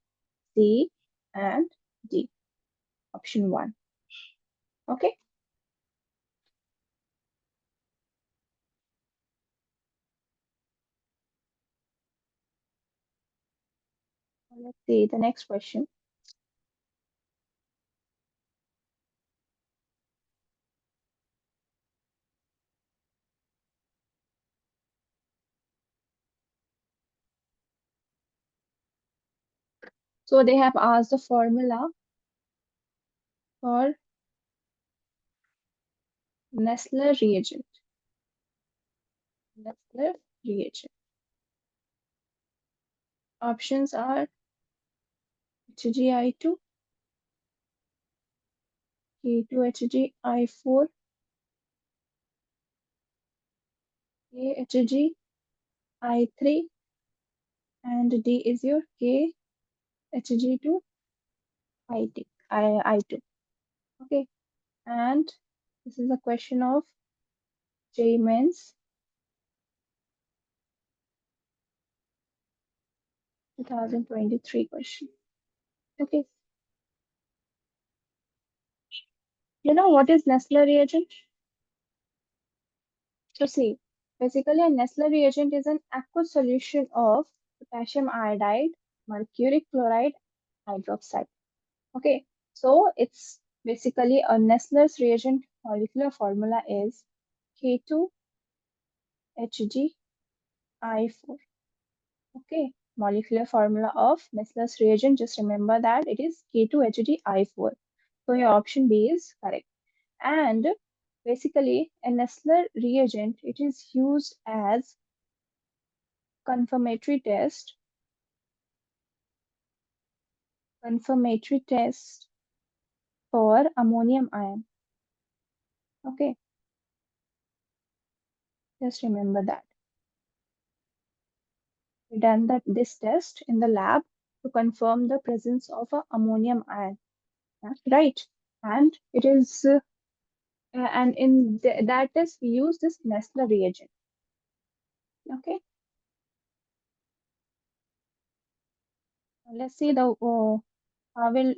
C, and D. Option 1. Okay. Let's see the next question. So they have asked the formula for Nessler reagent. Nessler reagent. Options are HgI2, K2HgI4, KHgI3, and D is your KHg2I2. I2. Okay, and this is a question of JEE Mains 2023 question. Okay, you know what is Nessler reagent? So see, basically a Nessler reagent is an aqueous solution of potassium iodide, mercury chloride, hydroxide. Okay, so it's basically a Nessler's reagent molecular formula is K2HgI4. Okay, molecular formula of Nessler's reagent, just remember that it is K2HgI4. So your option B is correct. And basically, a Nessler reagent, it is used as confirmatory test, confirmatory test for ammonium ion. Okay, just remember that. We done this test in the lab to confirm the presence of a ammonium ion. Right? And it is and in that test we use this Nessler reagent. Okay, let's see the how we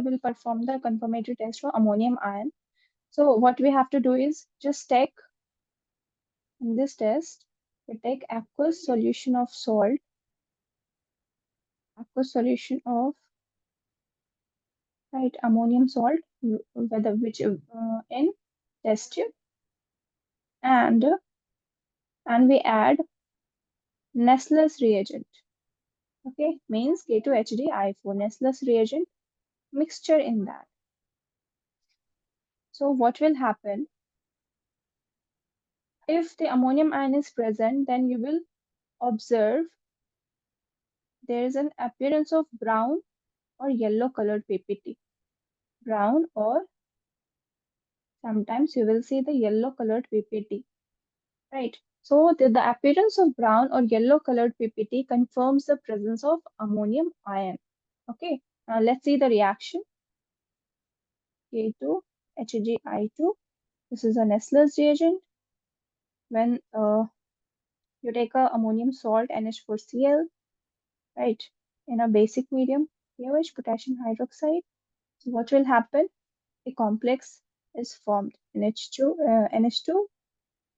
will perform the confirmatory test for ammonium ion. So what we have to do is just take in this test we take aqueous solution of salt, aqueous solution of right ammonium salt, whether which in test tube, and we add Nessler's reagent. Okay, means K2HgI4 Nessler's reagent mixture in that. So what will happen if the ammonium ion is present? Then you will observe there is an appearance of brown or yellow colored PPT. Brown or sometimes you will see the yellow colored PPT, right? So the appearance of brown or yellow colored PPT confirms the presence of ammonium ion. Okay, now let's see the reaction. K2, HgI2. This is a Nessler's reagent. When you take a ammonium salt NH4Cl, right, in a basic medium, pH potassium hydroxide. So what will happen? A complex is formed NH2,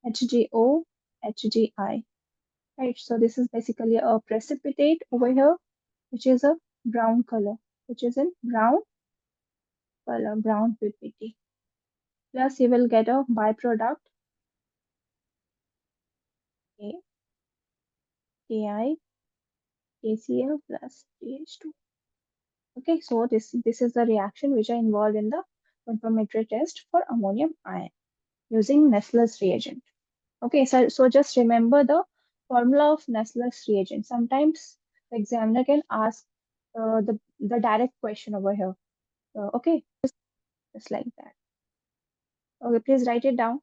HgO, Hgi. Right, so this is basically a precipitate over here, which is a brown color, which is in brown color, brown PPT. Plus, you will get a byproduct A, Ki, KCl plus TH2. Okay, so this is the reaction which are involved in the confirmatory test for ammonium ion using Nessler's reagent. Okay, so just remember the formula of Nessler's reagent. Sometimes the examiner can ask the direct question over here. Okay, just like that. Okay, please write it down.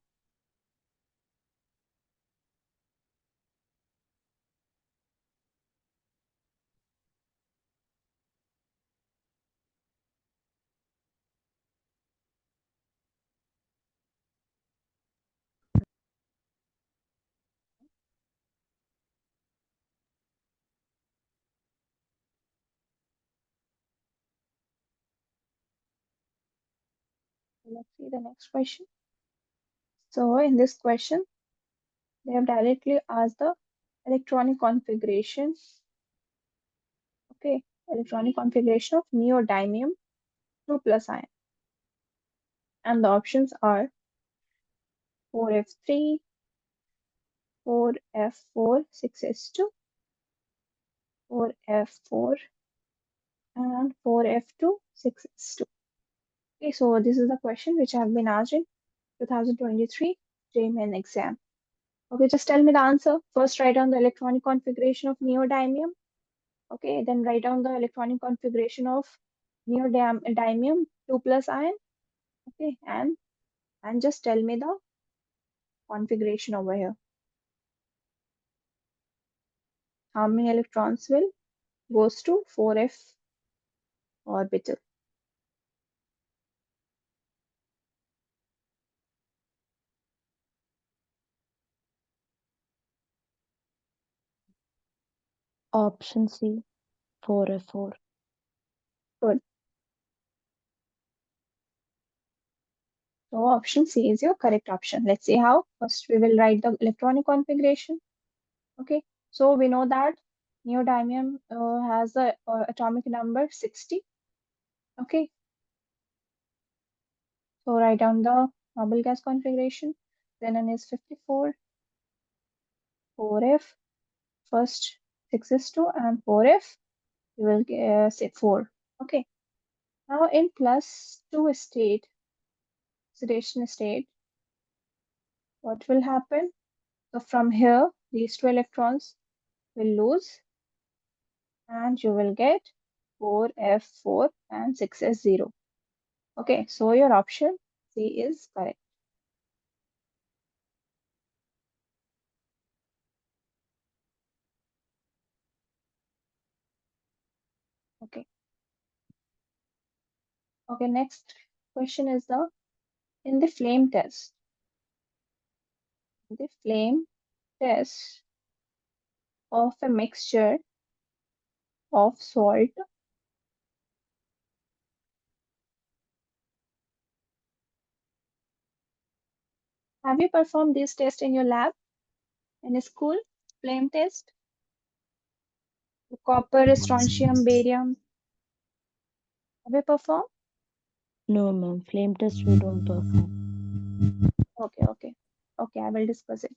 Let's see the next question. So in this question, they have directly asked the electronic configuration. Okay, electronic configuration of neodymium 2 plus ion. And the options are 4F3, 4F4, 6S2, 4F4, and 4F2, 6S2. Okay, so this is the question which have been asked in 2023 JEE exam. Okay, just tell me the answer. First, write down the electronic configuration of neodymium. Okay, then write down the electronic configuration of neodymium 2 plus ion. Okay, and just tell me the configuration over here. How many electrons will goes to 4f orbital? Option C, 4F4. Good. So option C is your correct option. Let's see how. First, we will write the electronic configuration. Okay. So we know that neodymium has the atomic number 60. Okay. So write down the noble gas configuration. Xenon is 54, 4f, first 6s2 and 4f. You will say 4. Okay. Now in plus 2 state, oxidation state, what will happen? So from here, these two electrons will lose and you will get 4f4 and 6s0. Okay, so your option C is correct. Okay. Okay, next question is in the flame test. The flame test of a mixture of salt. Have you performed this test in your lab in school? Flame test? Copper, strontium, barium. Have you performed? No, ma'am. Flame test we don't perform. Okay. Okay, I will discuss it.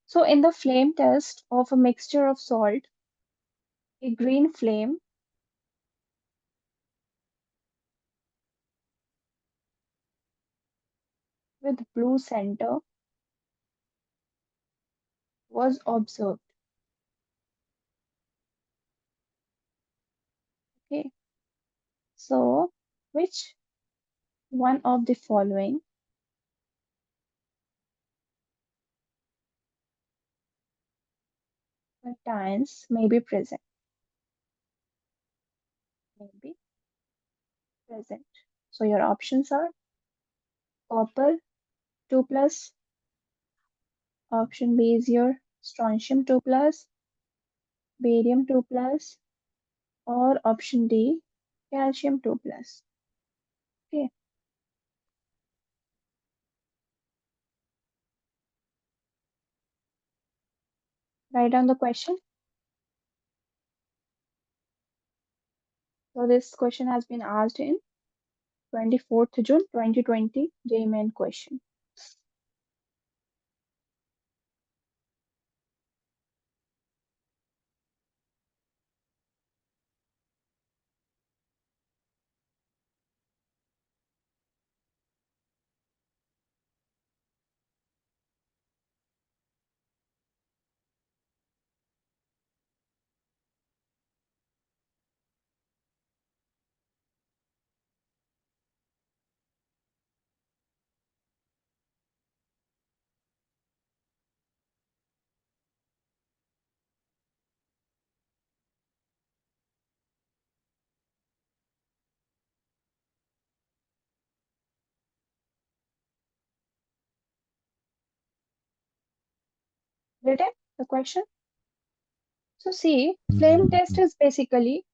So in the flame test of a mixture of salt, a green flame with blue center was observed. Okay, so which one of the following cations may be present. May be present. So your options are copper 2 plus, option B is your strontium 2 plus, barium 2 plus, or option D, calcium 2 plus. Okay, write down the question. So this question has been asked in 24th June 2020 JEE main question. Written the question. So see, flame test is basically,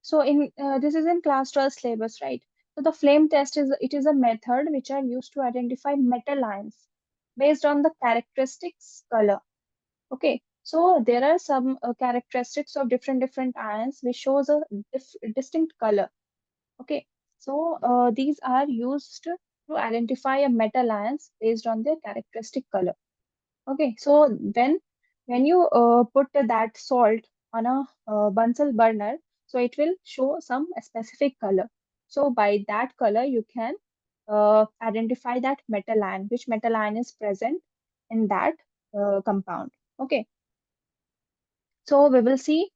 so in this is in class 12 syllabus, right? So the flame test is, it is a method which are used to identify metal ions based on the characteristics color. Okay, so there are some characteristics of different ions which shows a distinct color. Okay, so these are used to identify a metal ions based on their characteristic color. Okay, so when you put that salt on a Bunsen burner, so it will show some specific color. So by that color, you can identify that metal ion, which metal ion is present in that compound. Okay, so we will see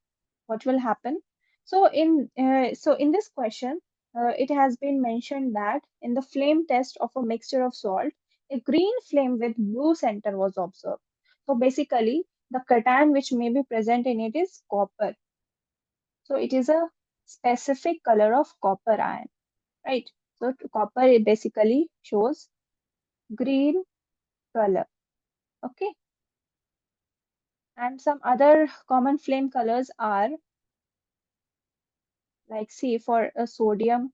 what will happen. So in this question, it has been mentioned that in the flame test of a mixture of salt, a green flame with blue center was observed. So basically, the cation which may be present in it is copper. So it is a specific color of copper ion, right? So copper it basically shows green color. Okay, and some other common flame colors are like, see, for a sodium.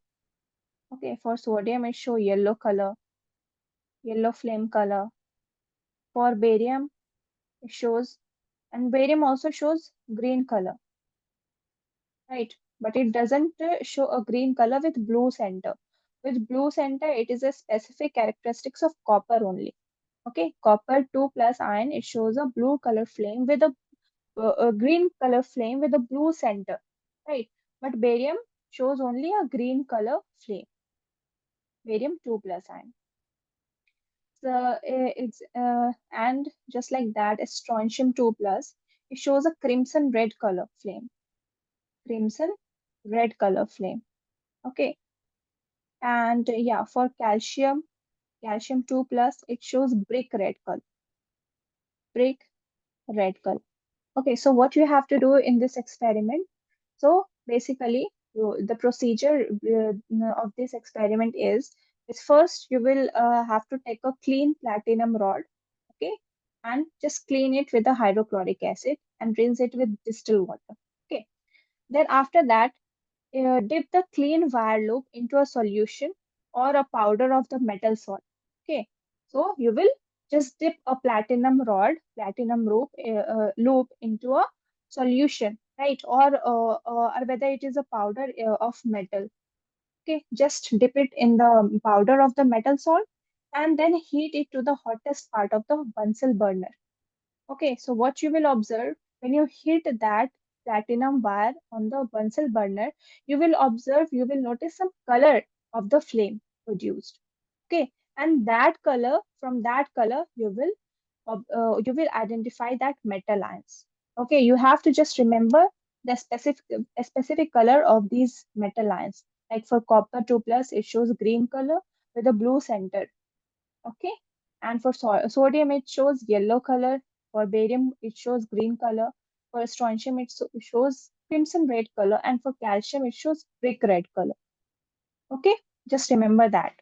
Okay, for sodium it show yellow color, yellow flame color. For barium it shows, and barium also shows green color, right? But it doesn't show a green color with blue center. With blue center, it is a specific characteristics of copper only. Okay, copper 2 plus ion, it shows a blue color flame with a green color flame with a blue center, right? But barium shows only a green color flame, barium 2 plus ion. So it's and just like that, a strontium 2 plus, it shows a crimson red color flame, crimson red color flame. Okay, and yeah, for calcium 2 plus, it shows brick red color. Okay, so what you have to do in this experiment? So basically, the procedure of this experiment is first you will have to take a clean platinum rod, okay, and just clean it with the hydrochloric acid and rinse it with distilled water. Okay, then after that, dip the clean wire loop into a solution or a powder of the metal salt. Okay, so you will just dip a platinum loop into a solution, right? Or whether it is a powder of metal. Okay, just dip it in the powder of the metal salt and then heat it to the hottest part of the Bunsen burner. Okay, so what you will observe when you hit that platinum wire on the Bunsen burner, you will notice some color of the flame produced. Okay, and that color, from that color, you will identify that metal ions. Okay, you have to just remember the specific color of these metal ions. Like for copper 2 plus, it shows green color with a blue center. Okay, and for sodium it shows yellow color. For barium it shows green color. For strontium, it shows crimson red color, and for calcium, it shows brick red color. Okay, just remember that.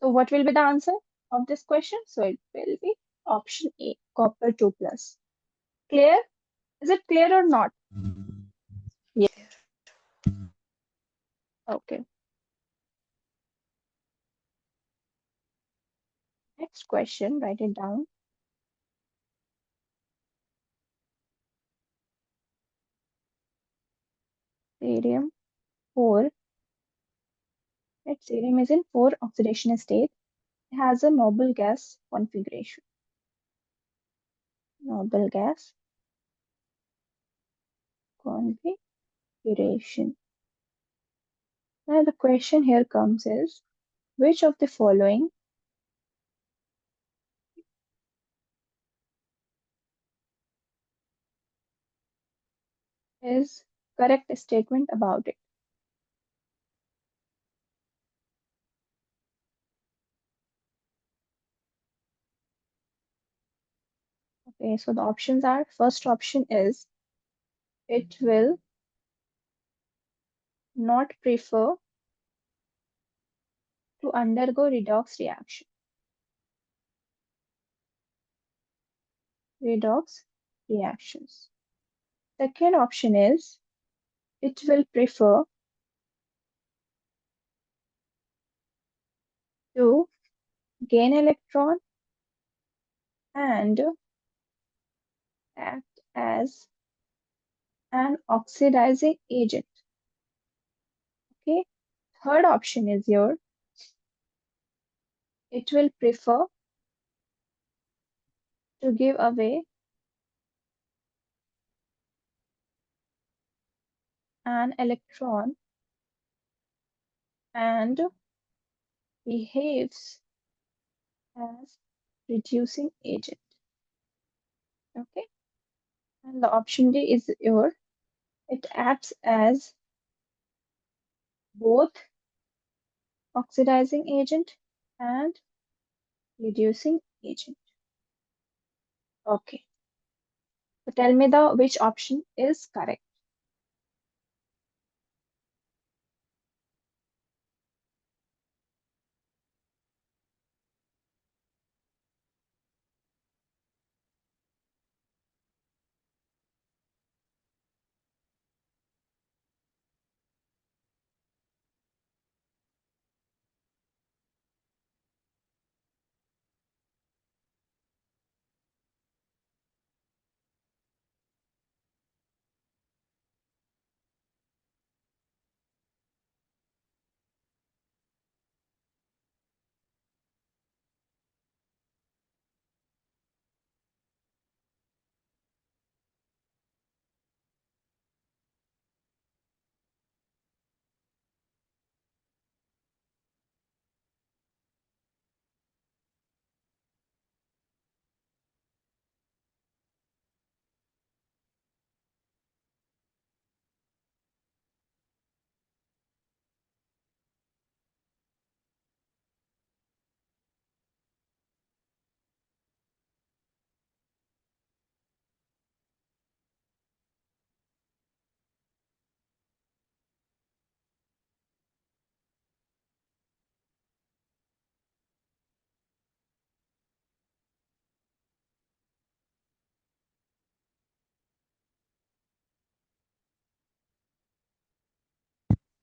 So what will be the answer of this question? So it will be option A, copper 2 plus. Clear? Is it clear or not? Yeah. Okay. Next question, write it down. Cerium 4. Cerium is in 4 oxidation state. It has a noble gas configuration. Noble gas configuration. Now the question here comes is, which of the following is correct statement about it? Okay, so the options are, first option is it will not prefer to undergo redox reaction. Redox reactions. Second option is it will prefer to gain electron and act as an oxidizing agent. Okay. Third option is your it will prefer to give away an electron and behaves as reducing agent. Okay. And the option D is your it acts as both oxidizing agent and reducing agent. Okay. So tell me the which option is correct.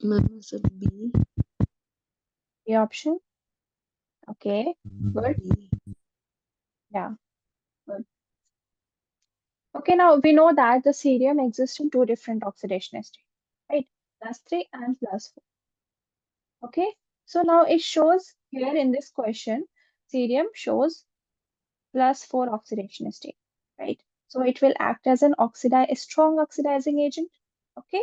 Ma'am, is it B? The option. Okay. Good. B. Yeah. Good. Okay. Now we know that the cerium exists in two different oxidation states, right? Plus 3 and plus 4. Okay. So now it shows here in this question, cerium shows plus 4 oxidation state, right? So it will act as an a strong oxidizing agent. Okay.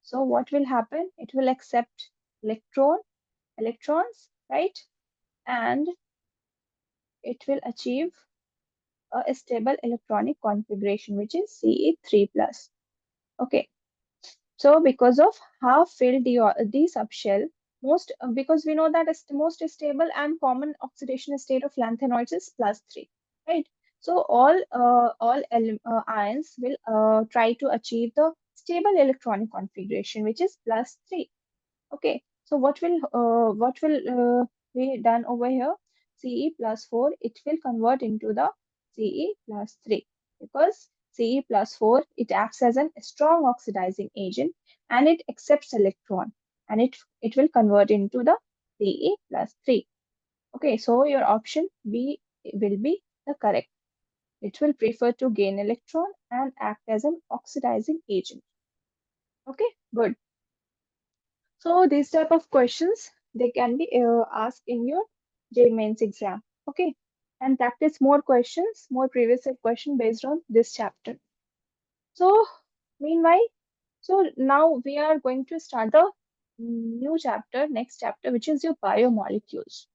So what will happen? It will accept electrons, right? And it will achieve a stable electronic configuration, which is Ce3 plus. Okay. So because of half filled the subshell, because we know that most stable and common oxidation state of lanthanoids is plus 3, right? So all ions will try to achieve the stable electronic configuration, which is plus 3. Okay, so what will be done over here? Ce plus 4, it will convert into the Ce plus 3, because Ce plus 4, it acts as a strong oxidizing agent and it accepts electron, and it will convert into the Ce plus 3. Okay, so your option B will be the correct. It will prefer to gain electron and act as an oxidizing agent. Okay, good. So these type of questions, they can be asked in your JEE mains exam. Okay, and practice more questions, more previous year question based on this chapter. So meanwhile, so now we are going to start the new chapter, next chapter, which is your biomolecules.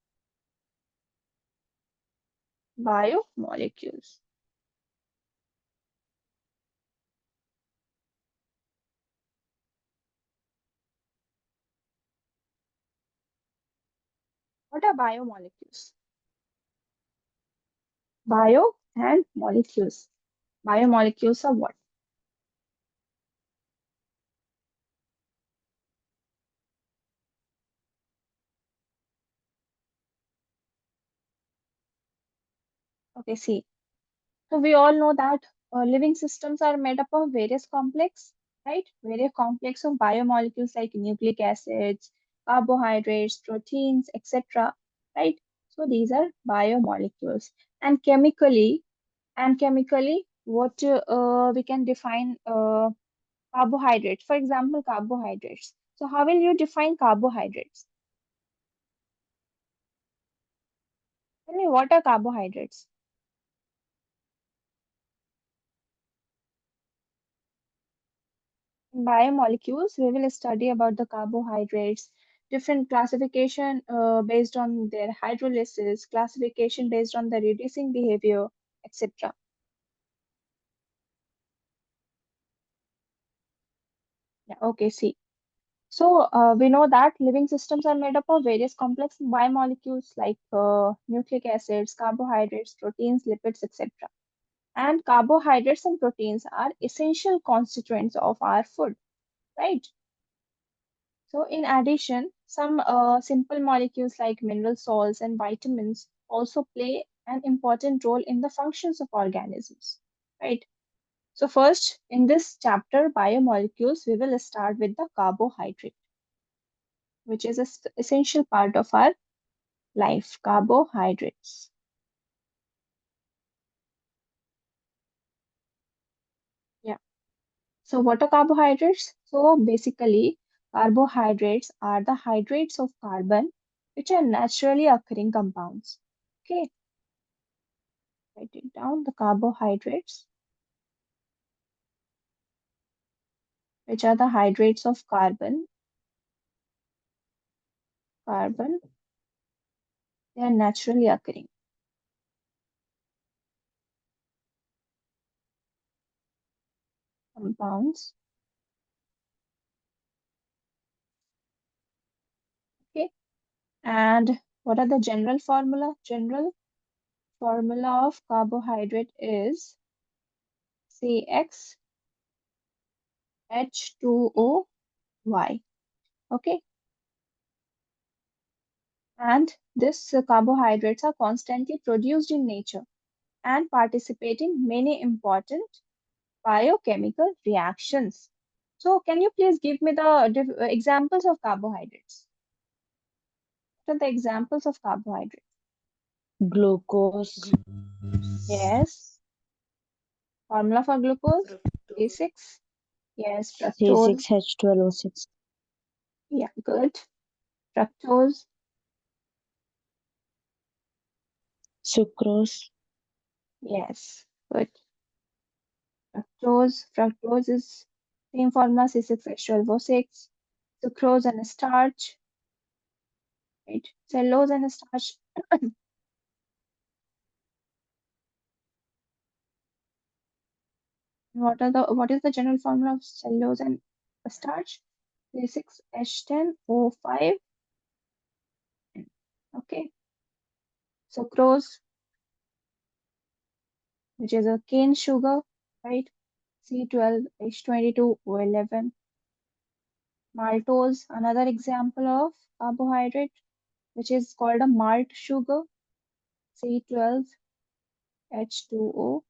Biomolecules. What are biomolecules? Bio and molecules. Biomolecules are what? Okay, see. So we all know that living systems are made up of various complex, right? Various complex of biomolecules like nucleic acids, carbohydrates, proteins, etc. Right? So these are biomolecules. And chemically, what we can define carbohydrates. For example, carbohydrates. So how will you define carbohydrates? Tell me, what are carbohydrates? In biomolecules, we will study about the carbohydrates, different classification based on their hydrolysis, classification based on the reducing behavior, etc. Yeah, okay, see. So we know that living systems are made up of various complex biomolecules like nucleic acids, carbohydrates, proteins, lipids, etc. And carbohydrates and proteins are essential constituents of our food, right? So, in addition, some simple molecules like mineral salts and vitamins also play an important role in the functions of organisms, right? So, first, in this chapter, biomolecules, we will start with the carbohydrate, which is an essential part of our life. Carbohydrates. Yeah. So, what are carbohydrates? So, basically, carbohydrates are the hydrates of carbon, which are naturally occurring compounds. Okay, write it down. The carbohydrates, which are the hydrates of carbon, they are naturally occurring compounds. Okay, and what are the general formula? General formula of carbohydrate is CxH2O(Y). Okay, and this carbohydrates are constantly produced in nature and participate in many important biochemical reactions. So, can you please give me the examples of carbohydrates? What are the examples of carbohydrates? Glucose, Yes. Formula for glucose? C6. Yes. Fructose. C6H12O6. Yeah, good. Fructose. Sucrose, Yes, good. Fructose. Fructose is same formula C6H12O6. Sucrose and starch. Right. Cellulose and starch. What is the general formula of cellulose and starch? C6H10O5. Okay. Sucrose. which is a cane sugar, right? C12H22O11. Maltose, another example of carbohydrate, which is called a malt sugar, C12H2O11.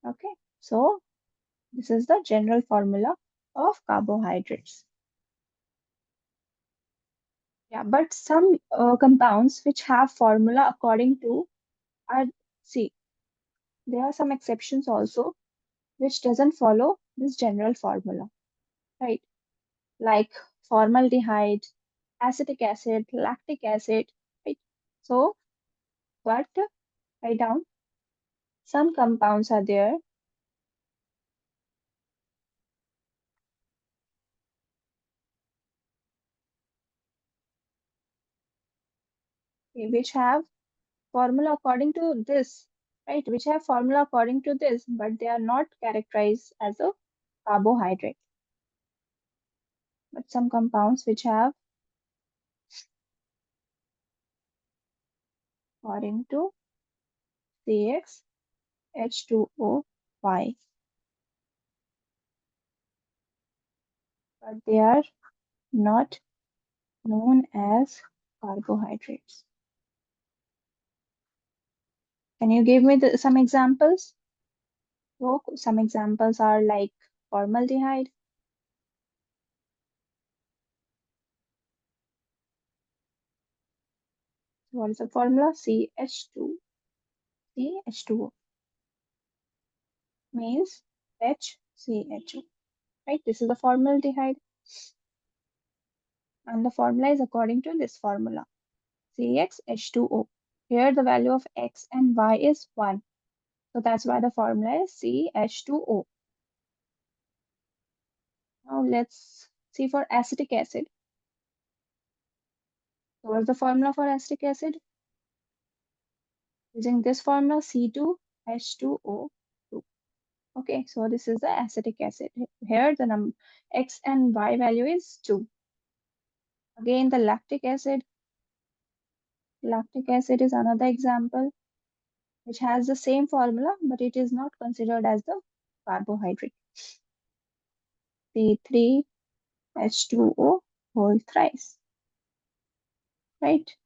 Okay, so this is the general formula of carbohydrates. Yeah, but some compounds which have formula according to are, see, there are some exceptions also which doesn't follow this general formula, right? Like formaldehyde, acetic acid, lactic acid, right? So, but write down some compounds are there which have formula according to this, right? Which have formula according to this, but they are not characterized as a carbohydrate. But some compounds which have according to CxH2O5, but they are not known as carbohydrates. Can you give me some examples? So some examples are like formaldehyde. What is the formula? CH2. CH2O means HCHO. Right? This is the formaldehyde. And the formula is according to this formula. CxH2O. Here the value of X and Y is 1. So that's why the formula is CH2O. Now let's see for acetic acid. So what's the formula for acetic acid? Using this formula C2H2O2. Okay, so this is the acetic acid. Here the X and Y value is 2. Again, the lactic acid. Lactic acid is another example which has the same formula, but it is not considered as the carbohydrate. C3H2O whole thrice. Right?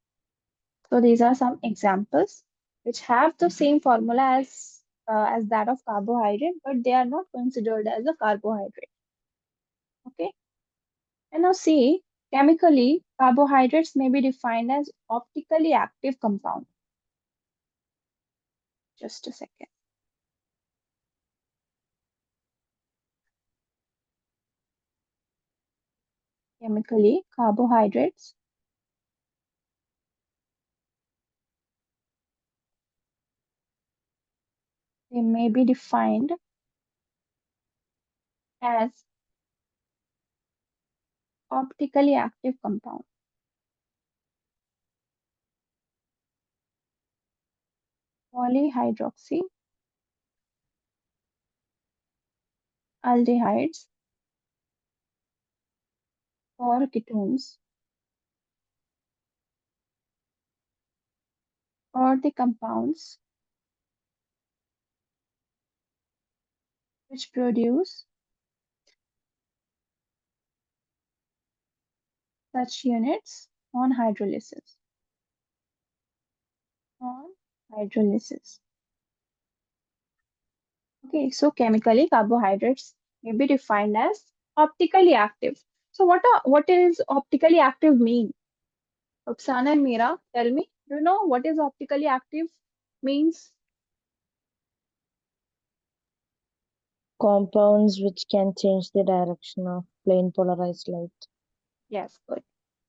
So these are some examples which have the same formula as that of carbohydrate, but they are not considered as a carbohydrate. Okay. And now see, chemically, carbohydrates may be defined as optically active compound. Just a second. Chemically, carbohydrates they may be defined as optically active compound. Polyhydroxy aldehydes or ketones or the compounds which produce such units on hydrolysis. On hydrolysis. Okay, so chemically carbohydrates may be defined as optically active. So what is optically active mean? Oksana and Meera, tell me, do you know what is optically active means? Compounds which can change the direction of plain polarized light. Yes, good.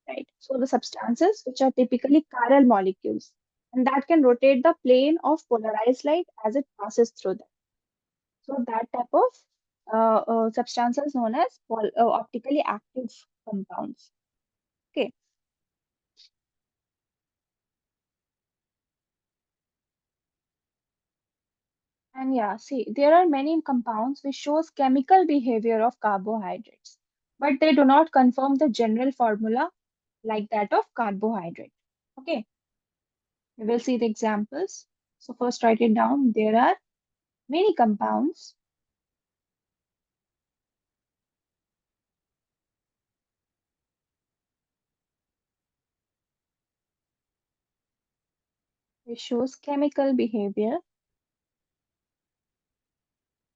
Right. So the substances which are typically chiral molecules and that can rotate the plane of polarized light as it passes through them. So that type of substances known as optically active compounds. Okay. And yeah, see, there are many compounds which shows chemical behavior of carbohydrates, but they do not confirm the general formula like that of carbohydrate. Okay, we will see the examples. So first write it down. There are many compounds which shows chemical behavior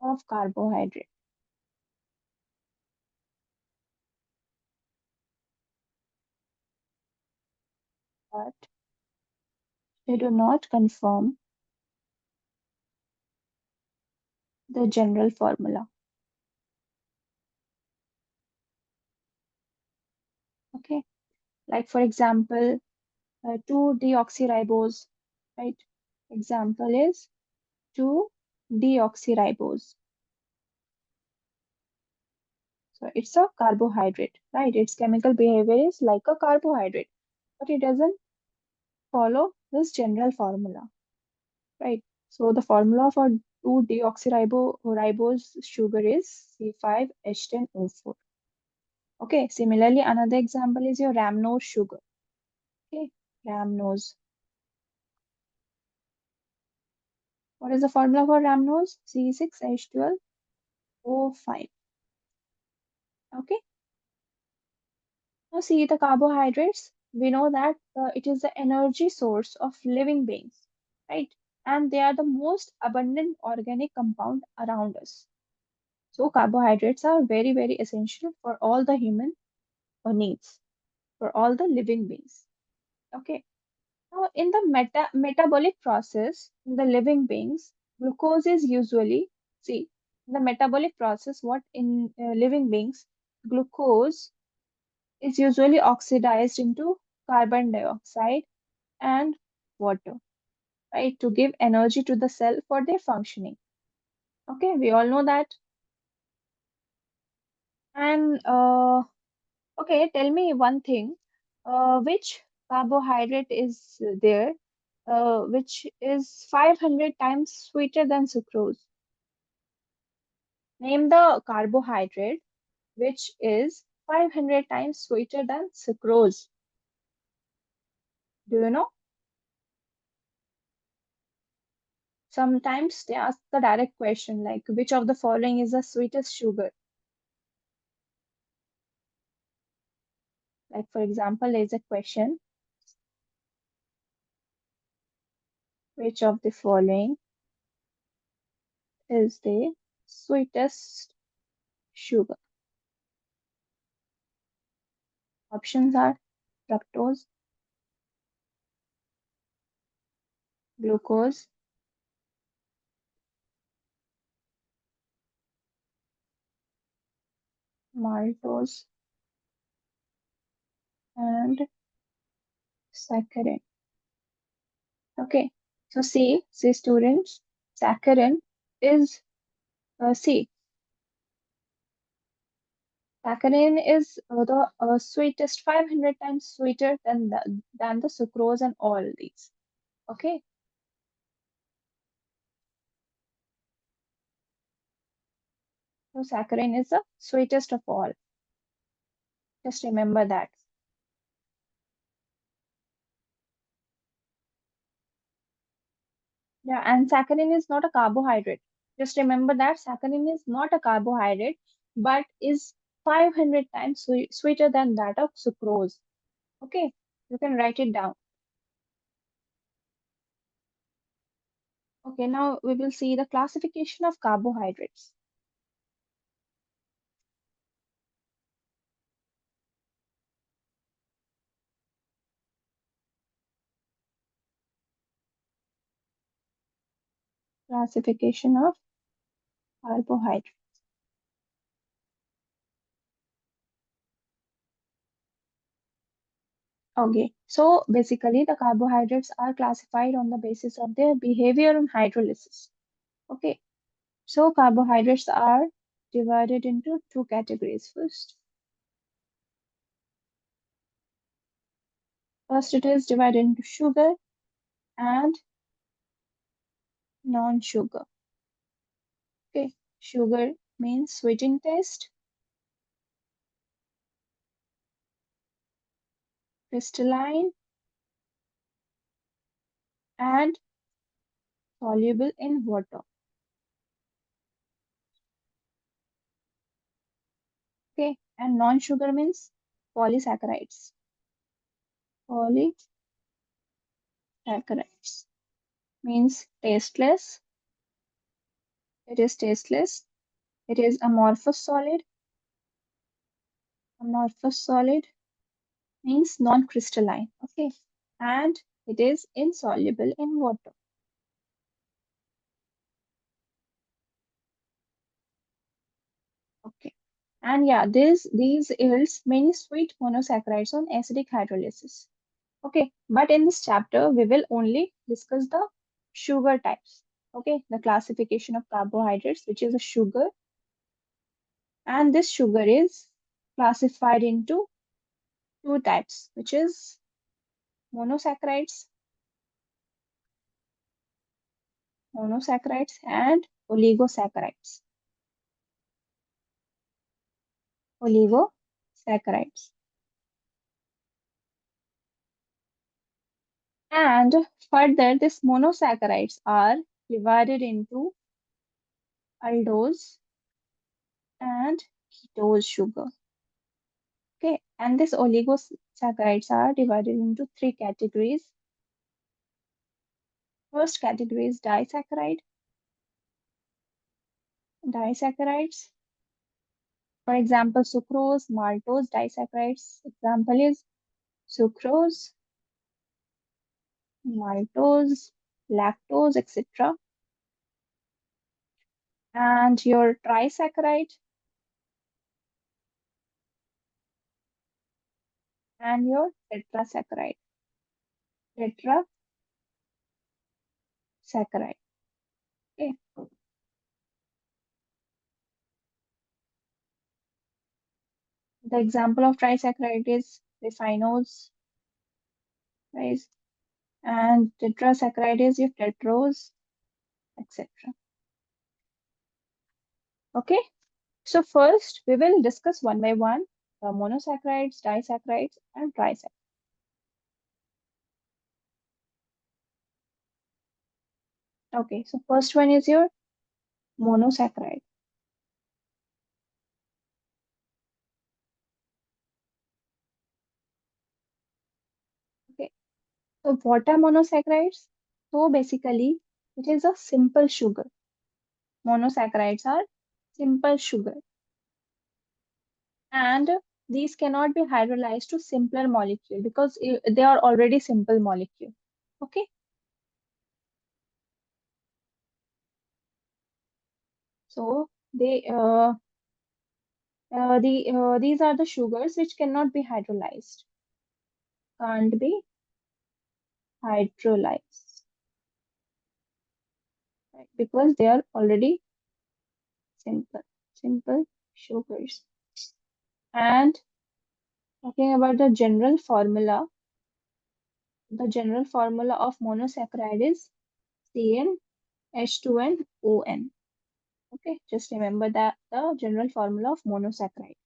of carbohydrate, but they do not confirm the general formula. Okay, like for example, 2-deoxyribose, right? Example is 2-deoxyribose. So it's a carbohydrate, right? Its chemical behavior is like a carbohydrate, but it doesn't follow this general formula, right? So the formula for 2-deoxyribose sugar is C5H10O4. Okay, similarly, another example is your ramnose sugar. Okay, ramnose. What is the formula for ramnose? C6H12O5. Okay, now see the carbohydrates. We know that it is the energy source of living beings, right? And they are the most abundant organic compound around us. So carbohydrates are very, very essential for all the human needs, for all the living beings. Okay. Now, in the metabolic process, in the living beings, glucose is usually, see, in the metabolic process, what in living beings, glucose is usually oxidized into carbon dioxide and water, right, to give energy to the cell for their functioning. Okay, we all know that. And okay, tell me one thing. Which carbohydrate is there which is 500 times sweeter than sucrose? Name the carbohydrate which is 500 times sweeter than sucrose. Do you know? Sometimes they ask the direct question like which of the following is the sweetest sugar? Like for example, there is a question, which of the following is the sweetest sugar? Options are fructose, glucose, maltose, and saccharin. Okay, so see students, saccharin is see saccharin is the sweetest 500 times sweeter than the sucrose and all these. Okay, so saccharin is the sweetest of all. Just remember that. Yeah, and saccharin is not a carbohydrate. Just remember that saccharin is not a carbohydrate, but is 500 times sweeter than that of sucrose. Okay, you can write it down. Okay, now we will see the classification of carbohydrates. Classification of carbohydrates. Okay, so basically the carbohydrates are classified on the basis of their behavior on hydrolysis. Okay, so carbohydrates are divided into two categories. First it is divided into sugar and non-sugar. Okay, sugar means sweet in taste, crystalline, and soluble in water. Okay, and non-sugar means polysaccharides. Polysaccharides means tasteless. It is tasteless. It is amorphous solid. Amorphous solid means non-crystalline. Okay, and it is insoluble in water. Okay, and yeah, these yields many sweet monosaccharides on acidic hydrolysis. Okay, but in this chapter, we will only discuss the sugar types. Okay, the classification of carbohydrates, which is a sugar, and this sugar is classified into two types, which is monosaccharides, monosaccharides and oligosaccharides. Oligosaccharides. And further, these monosaccharides are divided into aldose and ketose sugar. Okay, and these oligosaccharides are divided into three categories. First category is disaccharides. For example, sucrose, maltose, disaccharides. Example is sucrose, maltose, lactose, etc. And your trisaccharide and your tetrasaccharide. Tetrasaccharide. Okay. The example of trisaccharide is raffinose, right? And tetrasaccharide is your tetrose, etc. Okay. So first we will discuss one by one the monosaccharides, disaccharides, and trisaccharides. Okay. So first one is your monosaccharide. Okay. So what are monosaccharides? So basically, it is a simple sugar. Monosaccharides are simple sugar, and these cannot be hydrolyzed to simpler molecule because they are already simple molecule. Okay, so these are the sugars which cannot be hydrolyzed, can't be hydrolyzed, right? Because they are already simple sugars. And talking about the general formula of monosaccharide is CnH2nOn. Okay, just remember that the general formula of monosaccharide.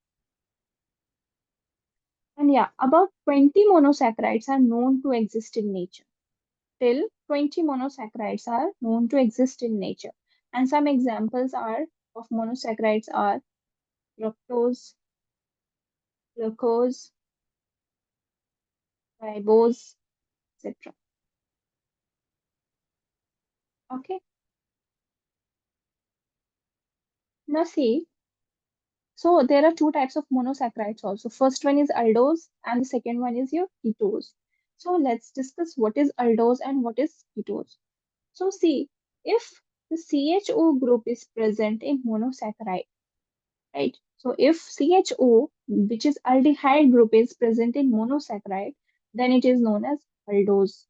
And yeah, about 20 monosaccharides are known to exist in nature. Till 20 monosaccharides are known to exist in nature. And some examples are of monosaccharides are fructose, glucose, ribose, etc. Okay, now see, so there are two types of monosaccharides also. First one is aldose and the second one is your ketose. So let's discuss what is aldose and what is ketose. So see, if the CHO group is present in monosaccharide, right? So if CHO, which is aldehyde group, is present in monosaccharide, then it is known as aldose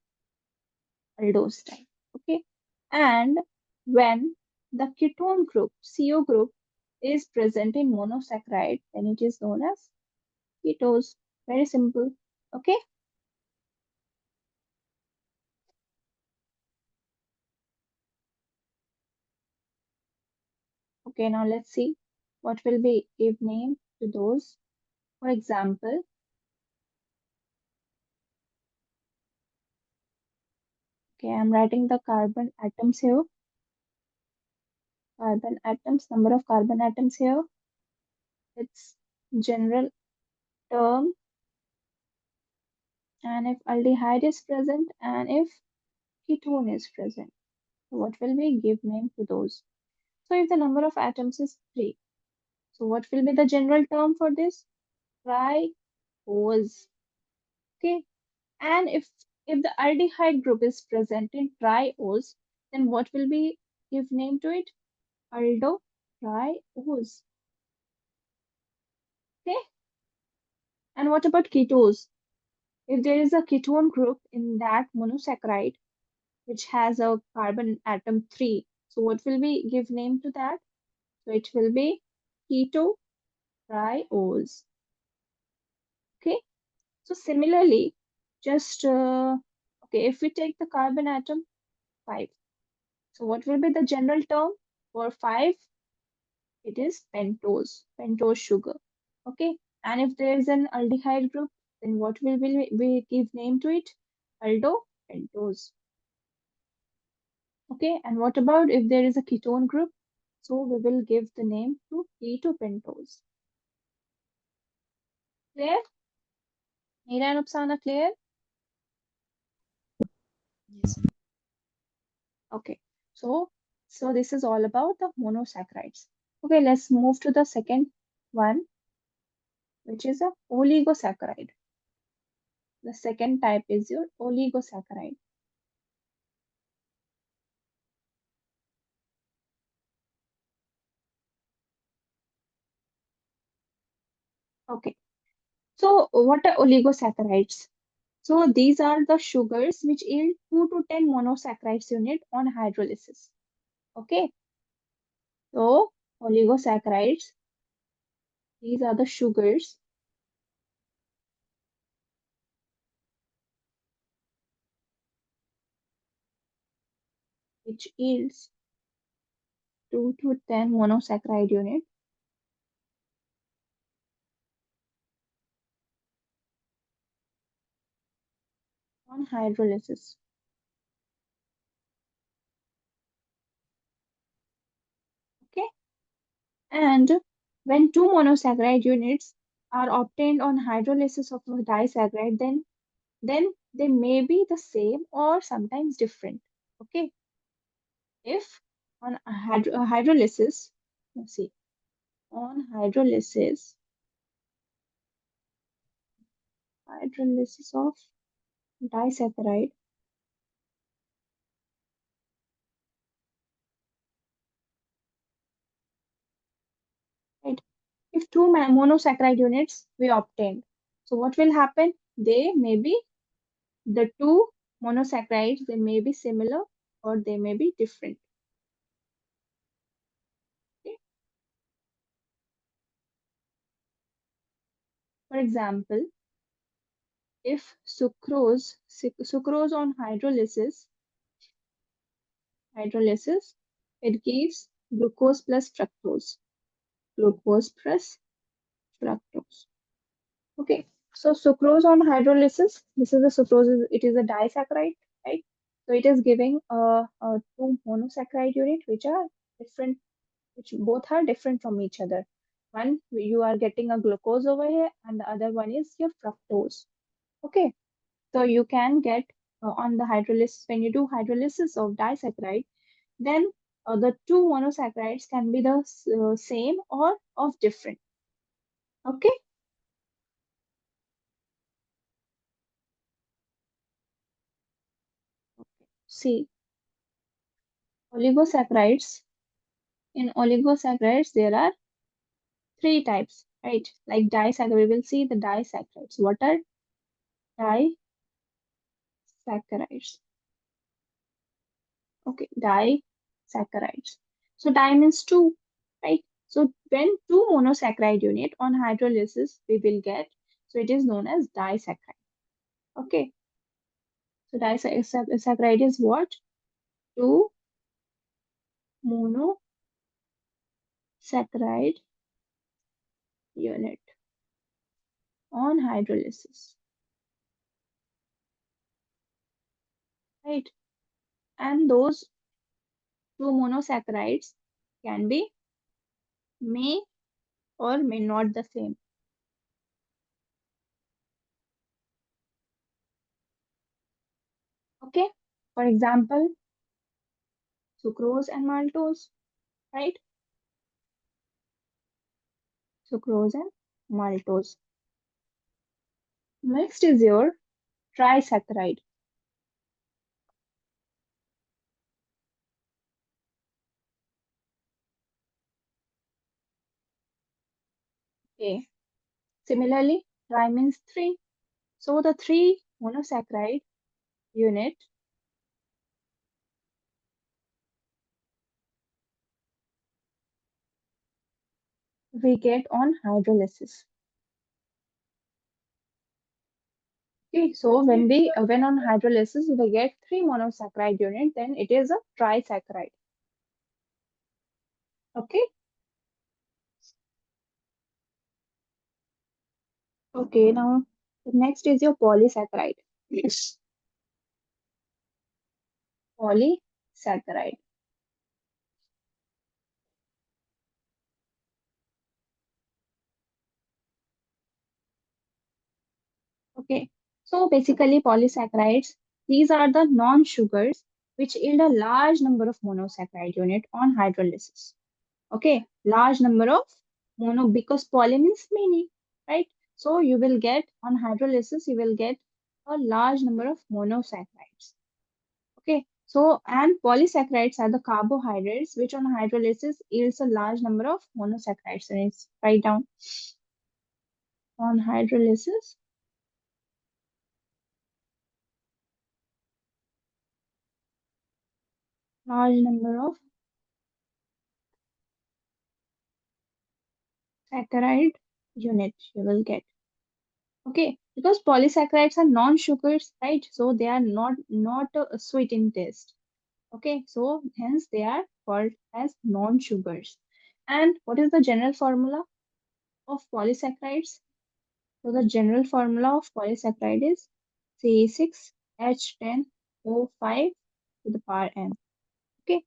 type. Okay. And when the ketone group, CO group, is present in monosaccharide, then it is known as ketose. Very simple. Okay. Okay, now let's see what will be give name to those. For example, Okay, I'm writing the carbon atoms here. Carbon atoms, number of carbon atoms here. It's general term, and if aldehyde is present and if ketone is present. So what will we give name to those? So if the number of atoms is 3, so what will be the general term for this? Triose. Okay. And if the aldehyde group is present in triose, then what will be give name to it? Aldo triose. Okay. And what about ketones? If there is a ketone group in that monosaccharide which has a carbon atom 3, so what will we give name to that? So it will be keto triose. Okay. So similarly, just okay, if we take the carbon atom 5, so what will be the general term for 5? It is pentose sugar. Okay. And if there is an aldehyde group, then what will we give name to it? Aldo pentose. Okay. And what about if there is a ketone group? So we will give the name to ketopentose. Clear? Neera and Upsana, clear? Yes. Okay. So this is all about the monosaccharides. Okay, let's move to the second one, which is a oligosaccharide. The second type is your oligosaccharide. Okay. So what are oligosaccharides? So these are the sugars which yield 2 to 10 monosaccharides unit on hydrolysis. Okay. So oligosaccharides, these are the sugars which yields 2 to 10 monosaccharide unit on hydrolysis. Okay. And when two monosaccharide units are obtained on hydrolysis of a disaccharide, then they may be the same or sometimes different. Okay. If on hydrolysis, let's see, on hydrolysis of disaccharide, right? If two monosaccharide units we obtained, so what will happen? They may be the two monosaccharides, they may be similar or they may be different. Okay? For example, if sucrose on hydrolysis, it gives glucose plus fructose. Glucose plus fructose. Okay. So sucrose on hydrolysis, this is the sucrose, it is a disaccharide, right? So it is giving two monosaccharide unit which are different, which both are different from each other. One, you are getting a glucose over here, and the other one is your fructose. Okay. So you can get on the hydrolysis, when you do hydrolysis of disaccharide, then the two monosaccharides can be the same or of different. Okay. See, oligosaccharides. In oligosaccharides, there are three types, right? Like disaccharides, we will see the disaccharides. What are disaccharides? Okay, disaccharides. So di means two, right? So when two monosaccharide unit on hydrolysis, we will get, so it is known as disaccharide. Okay, so disaccharide is what? Two monosaccharide unit on hydrolysis, right? And those two monosaccharides can be may or may not the same. Okay. For example, sucrose and maltose, right? Sucrose and maltose. Next is your trisaccharide. Okay. Similarly, tri means three. So the three monosaccharide unit we get on hydrolysis. Okay, so when on hydrolysis we get three monosaccharide unit, then it is a trisaccharide. Okay. Okay, now the next is your polysaccharide. Polysaccharide. Okay, so basically polysaccharides, these are the non-sugars which yield a large number of monosaccharide unit on hydrolysis. Okay, large number of mono because poly means many, right? So you will get on hydrolysis, you will get a large number of monosaccharides. Okay, so and polysaccharides are the carbohydrates which on hydrolysis yields a large number of monosaccharides. So it's write down on hydrolysis, large number of saccharide unit you will get. Okay, because polysaccharides are non-sugars, right? So they are not sweet in taste. Okay, so hence they are called as non-sugars. And what is the general formula of polysaccharides? So the general formula of polysaccharide is C6H10O5 to the power n. Okay,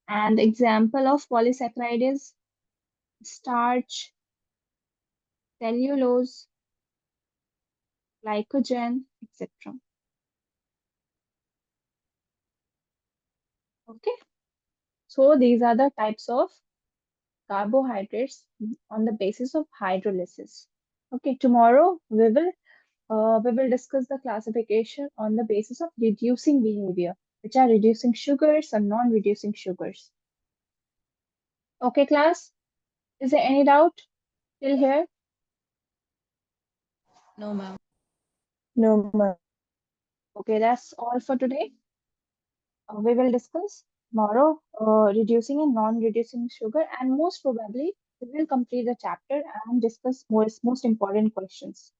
and the example of polysaccharide is starch, cellulose, glycogen, etc. Okay, so these are the types of carbohydrates on the basis of hydrolysis. Okay, tomorrow we will discuss the classification on the basis of reducing behavior, which are reducing sugars or non-reducing sugars. Okay, class, is there any doubt till here? No, ma'am. No, ma'am. Okay, that's all for today. We will discuss tomorrow reducing and non-reducing sugar, and most probably we will complete the chapter and discuss most important questions.